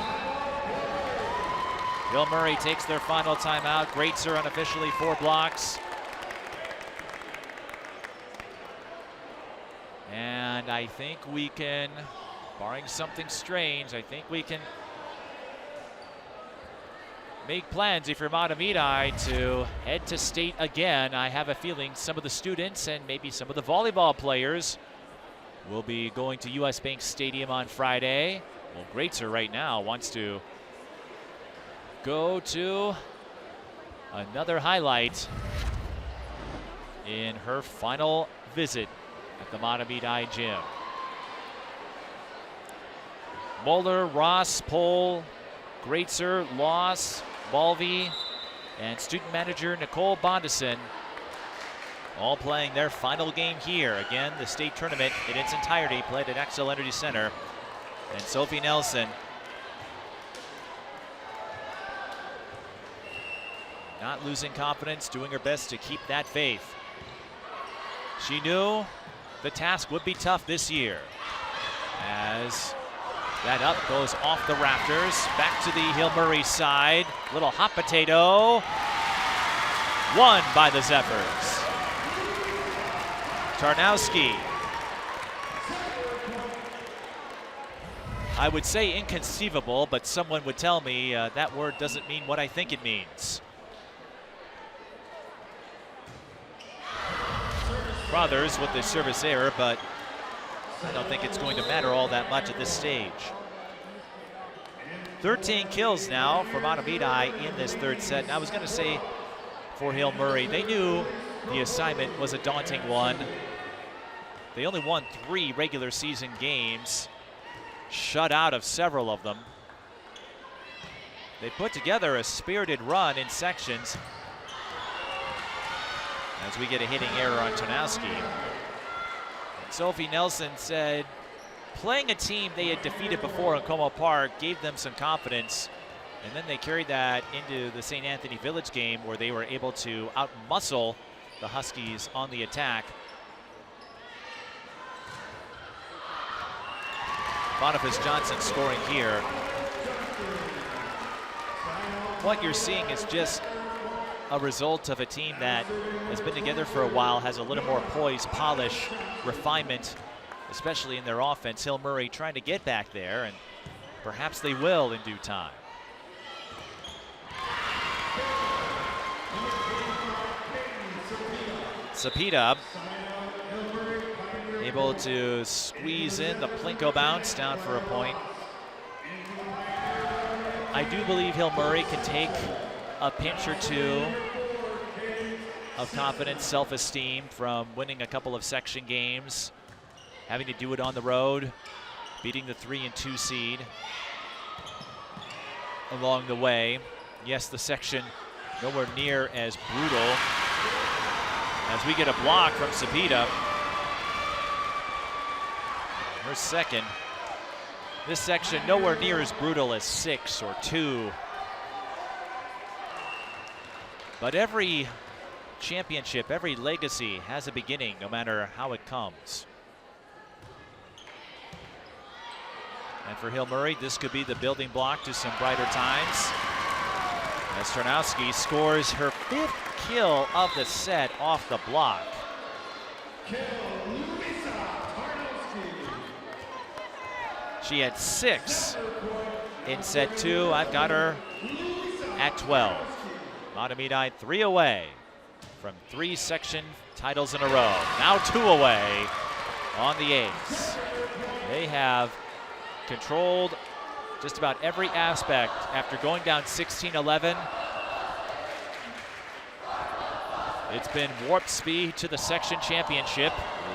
Hill Murray takes their final timeout. Greatzer unofficially 4 blocks. And I think we can, barring something strange, I think we can make plans if you're Mahtomedi to head to state again. I have a feeling some of the students and maybe some of the volleyball players will be going to US Bank Stadium on Friday. Well, Greatzer right now wants to go to another highlight in her final visit at the Mahtomedi gym. Moeller, Ross, Pohl, Greatzer, Loss, Balvey, and student manager Nicole Bondison all playing their final game here. Again, the state tournament in its entirety played at Xcel Energy Center. And Sophie Nelson not losing confidence, doing her best to keep that faith. She knew the task would be tough this year as that up goes off the rafters. Back to the Hill Murray side. Little hot potato. Won by the Zephyrs. Tarnowski. I would say inconceivable, but someone would tell me that word doesn't mean what I think it means. Brothers with the service error, but I don't think it's going to matter all that much at this stage. 13 kills now for Mahtomedi in this third set. And I was going to say for Hill Murray, they knew the assignment was a daunting one. They only won 3 regular season games, shut out of several of them. They put together a spirited run in sections as we get a hitting error on Tarnowski. Sophie Nelson said playing a team they had defeated before in Como Park gave them some confidence, and then they carried that into the St. Anthony Village game where they were able to outmuscle the Huskies on the attack. Boniface Johnson scoring here. What you're seeing is just a result of a team that has been together for a while, has a little more poise, polish, refinement, especially in their offense. Hill Murray trying to get back there, and perhaps they will in due time. Cepeda able to squeeze in the Plinko bounce down for a point. I do believe Hill Murray can take a pinch or two of confidence, self-esteem from winning a couple of section games, having to do it on the road, beating the 3 and 2 seed along the way. Yes, the section nowhere near as brutal as we get a block from Cepeda. Her second. This section nowhere near as brutal as 6 or 2. But every championship, every legacy has a beginning, no matter how it comes. And for Hill Murray, this could be the building block to some brighter times. As Tarnowski scores her 5th kill of the set off the block. She had 6 in set 2. I've got her at 12. Mahtomedi 3 away from 3 section titles in a row. Now 2 away on the ace. They have controlled just about every aspect after going down 16-11. It's been warp speed to the section championship.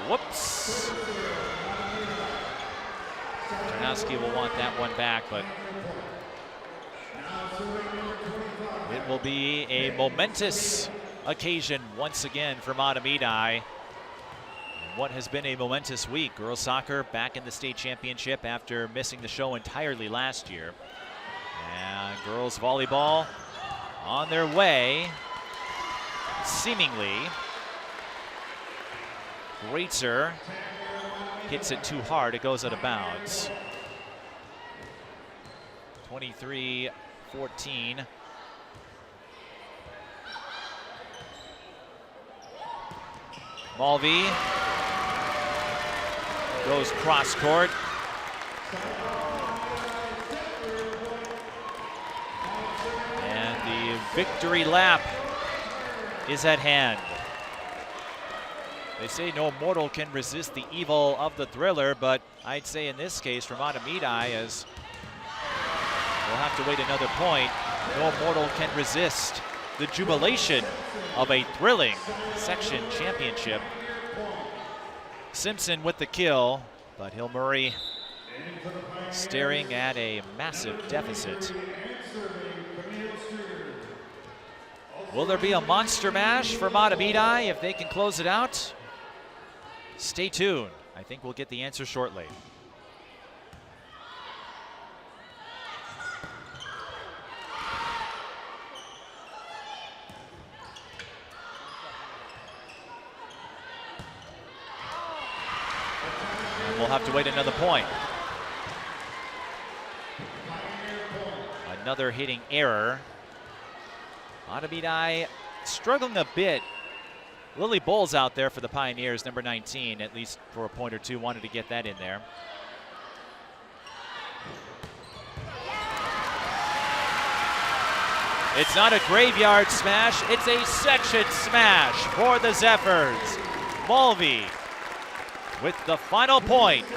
Whoops. Tarnowski will want that one back, but it will be a momentous occasion once again for Mahtomedi. What has been a momentous week. Girls soccer back in the state championship after missing the show entirely last year. And girls volleyball on their way, seemingly. Greatzer hits it too hard, it goes out of bounds. 23-14. Mulvey goes cross court. And the victory lap is at hand. They say no mortal can resist the evil of the thriller, but I'd say in this case for Mahtomedi, as we'll have to wait another point, no mortal can resist the jubilation of a thrilling section championship. Simpson with the kill, but Hill Murray staring at a massive deficit. Will there be a monster mash for Mahtomedi if they can close it out? Stay tuned. I think we'll get the answer shortly. And we'll have to wait another point. Another hitting error. Mahtomedi struggling a bit. Lily Bowles out there for the Pioneers, number 19, at least for a point or two, wanted to get that in there. It's not a graveyard smash, it's a section smash for the Zephyrs. Mulvey with the final point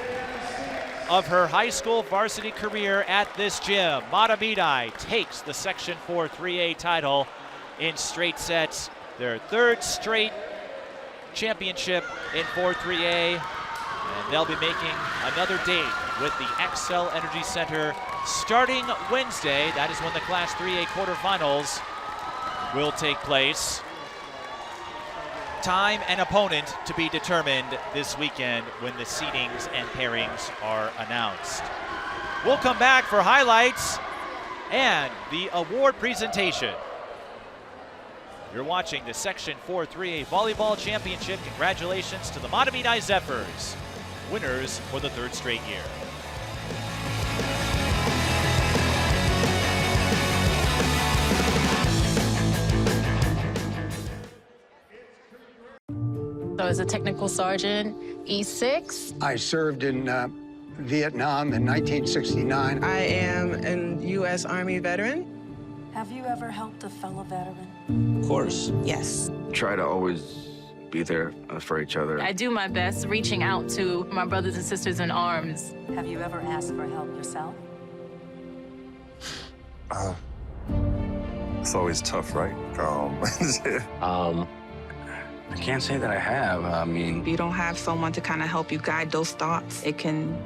of her high school varsity career at this gym. Mahtomedi takes the Section 4 3A title in straight sets, their third straight championship in 4-3A, and they'll be making another date with the Xcel Energy Center starting Wednesday. That is when the Class 3A quarterfinals will take place. Time and opponent to be determined this weekend when the seedings and pairings are announced. We'll come back for highlights and the award presentation. You're watching the Section 4 3A Volleyball Championship. Congratulations to the Mahtomedi Zephyrs, winners for the third straight year. I was a technical sergeant, E6. I served in Vietnam in 1969. I am a U.S. Army veteran. Have you ever helped a fellow veteran? Of course. Yes. Try to always be there for each other. I do my best reaching out to my brothers and sisters in arms. Have you ever asked for help yourself? It's always tough, right? I can't say that I have. I mean, If you don't have someone to kind of help you guide those thoughts, it can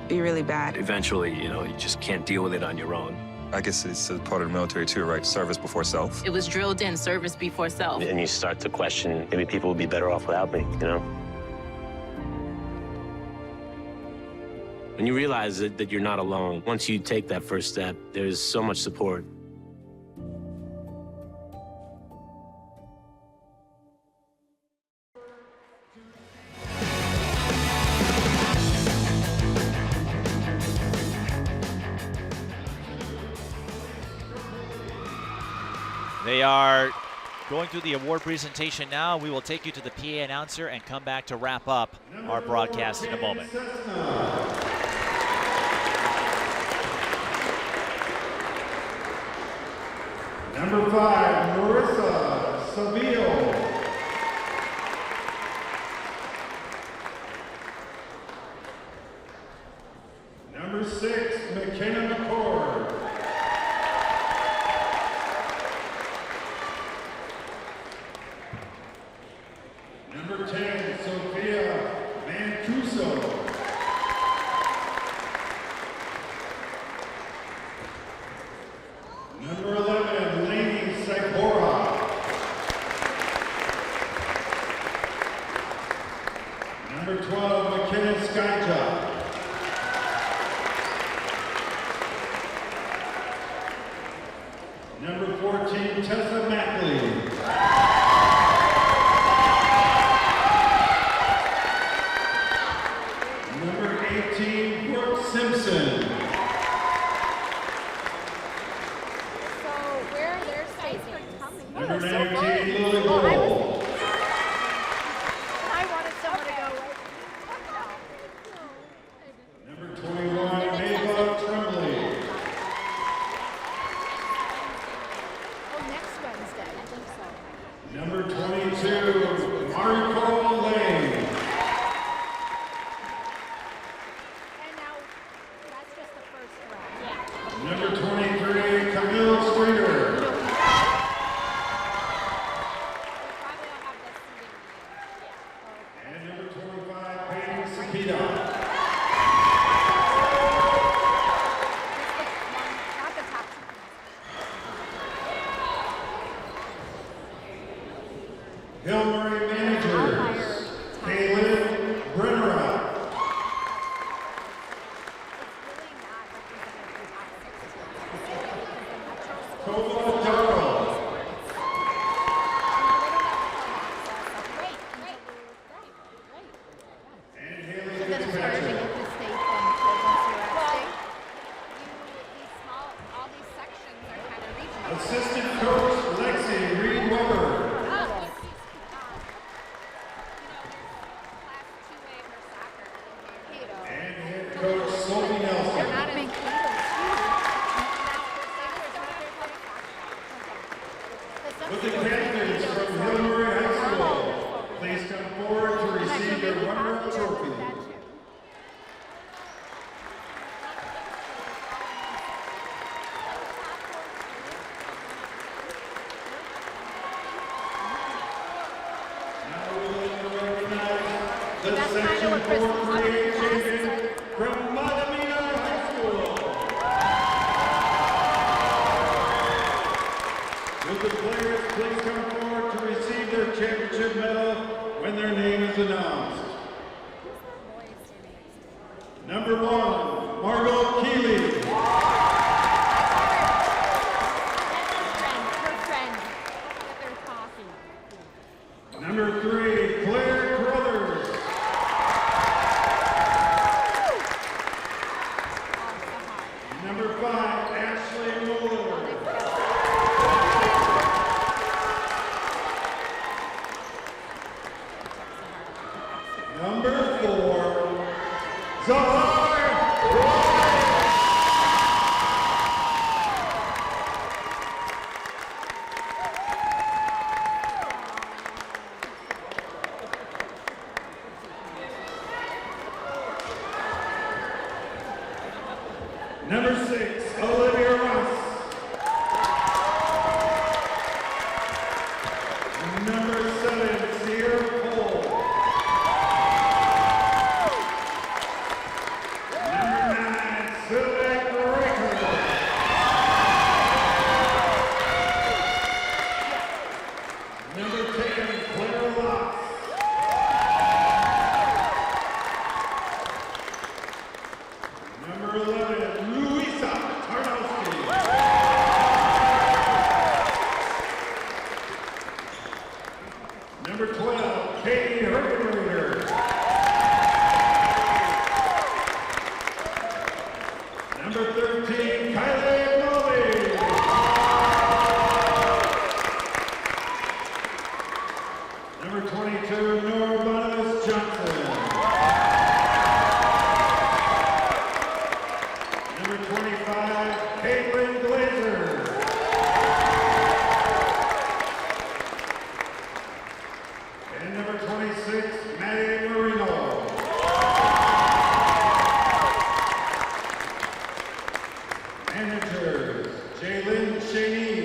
be really bad. eventually, you just can't deal with it on your own. I guess it's a part of the military too, right? Service before self. It was drilled in, service before self. And you start to question, maybe people would be better off without me, When you realize that you're not alone, once you take that first step, there's so much support. They are going through the award presentation now. We will take you to the PA announcer and come back to wrap up our broadcast in a moment. Number 5, Marissa Seville. Number 6, McKenna McCord. Number 10, Sophia Mancuso. Number 11, Lainey Sagora. Number 12, McKenna Skyja. Number 14, Tessa Mackley. Number 19, Volleyball. I wanted someone to go away. Number 21, Ava Tremblay. Oh, next Wednesday. I think so. Number 22, Marco Lane. And now, that's just the first round. Yeah. Number 23, Camille Streeter. And number 25, Peyton Sakita. Not the top two. Hill Murray managers, Kaylin Brennerott. Kobo Darrow. And Haley Fitzpatrick. Assistant coach, Lexi Reed Weber. And head coach, Sophie Nelson. With the candidates from Hill Murray High School, please come forward to receive your runner-up trophy. Now we would like to recognize the Section 4 3A champion from Mahtomedi High School. Would the players please come forward to receive their championship medal when their name is announced? Number 1, Margot Keeley. Number 3, Claire Crothers. Number 5, Ashley Mueller. Number 4, Zahar. Number 6, Olivia Ross. Number 7, Sierra Cole. Number 9, Sylvia Riker. Number 10, Claire Locke. Number 11, Luisa Tarnowski. Number 12, Katie Hergenreiter. Number 13, Kylie Molly. Number 22, Nora Barnabas Johnson. Number 25, Caitlin Glazer. And number 26, Maddie Marino. Managers, Jalen Shaney.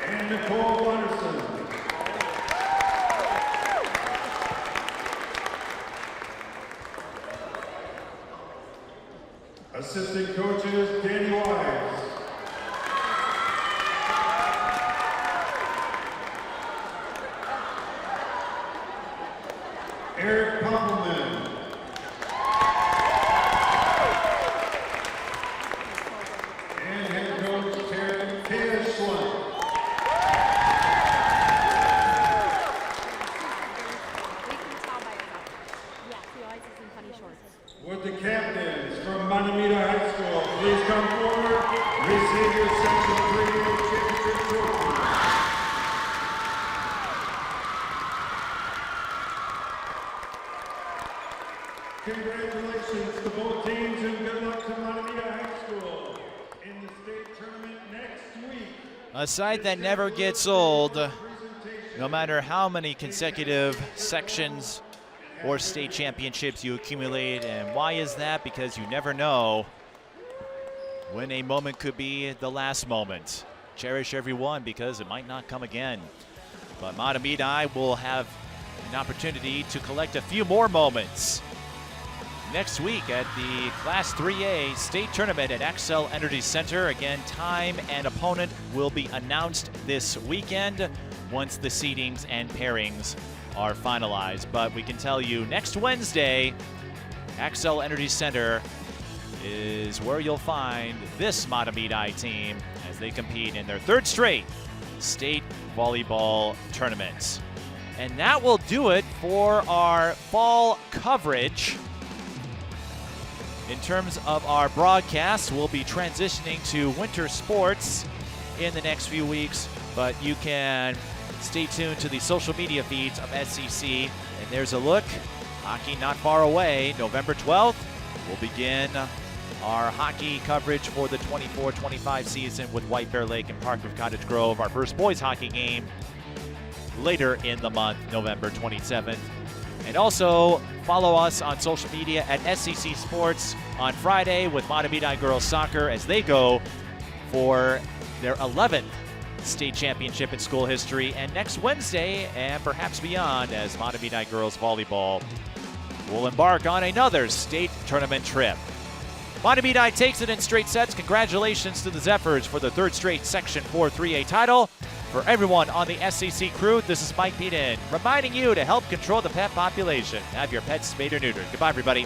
And Nicole Watterson. Assistant coaches, Danny Wise. Eric Poppelman. And head coach, Kaya Schlunt. Would the captains from Mahtomedi High School please come forward? Congratulations to both teams and good luck to Mahtomedi High School in the state tournament next week. A sight that never gets old, no matter how many consecutive sections or state championships you accumulate. And why is that? Because you never know when a moment could be the last moment. Cherish every one because it might not come again. But Mahtomedi will have an opportunity to collect a few more moments next week at the Class 3A state tournament at Xcel Energy Center. Again, time and opponent will be announced this weekend once the seedings and pairings are finalized. But we can tell you next Wednesday, Xcel Energy Center is where you'll find this Mahtomedi team as they compete in their third straight state volleyball tournaments. And that will do it for our fall coverage. In terms of our broadcast, we'll be transitioning to winter sports in the next few weeks, but you can stay tuned to the social media feeds of SEC. And there's a look. Hockey not far away. November 12th, we'll begin our hockey coverage for the 24-25 season with White Bear Lake and Parkwood Cottage Grove. Our first boys hockey game later in the month, November 27th. And also follow us on social media at SEC Sports on Friday with Mahtomedi Girls Soccer as they go for their 11th state championship in school history. And next Wednesday and perhaps beyond as Mahtomedi Girls Volleyball will embark on another state tournament trip. Mahtomedi takes it in straight sets. Congratulations to the Zephyrs for the third straight Section 4 3A title. For everyone on the SEC crew, this is Mike Peden reminding you to help control the pet population. Have your pets spayed or neutered. Goodbye, everybody.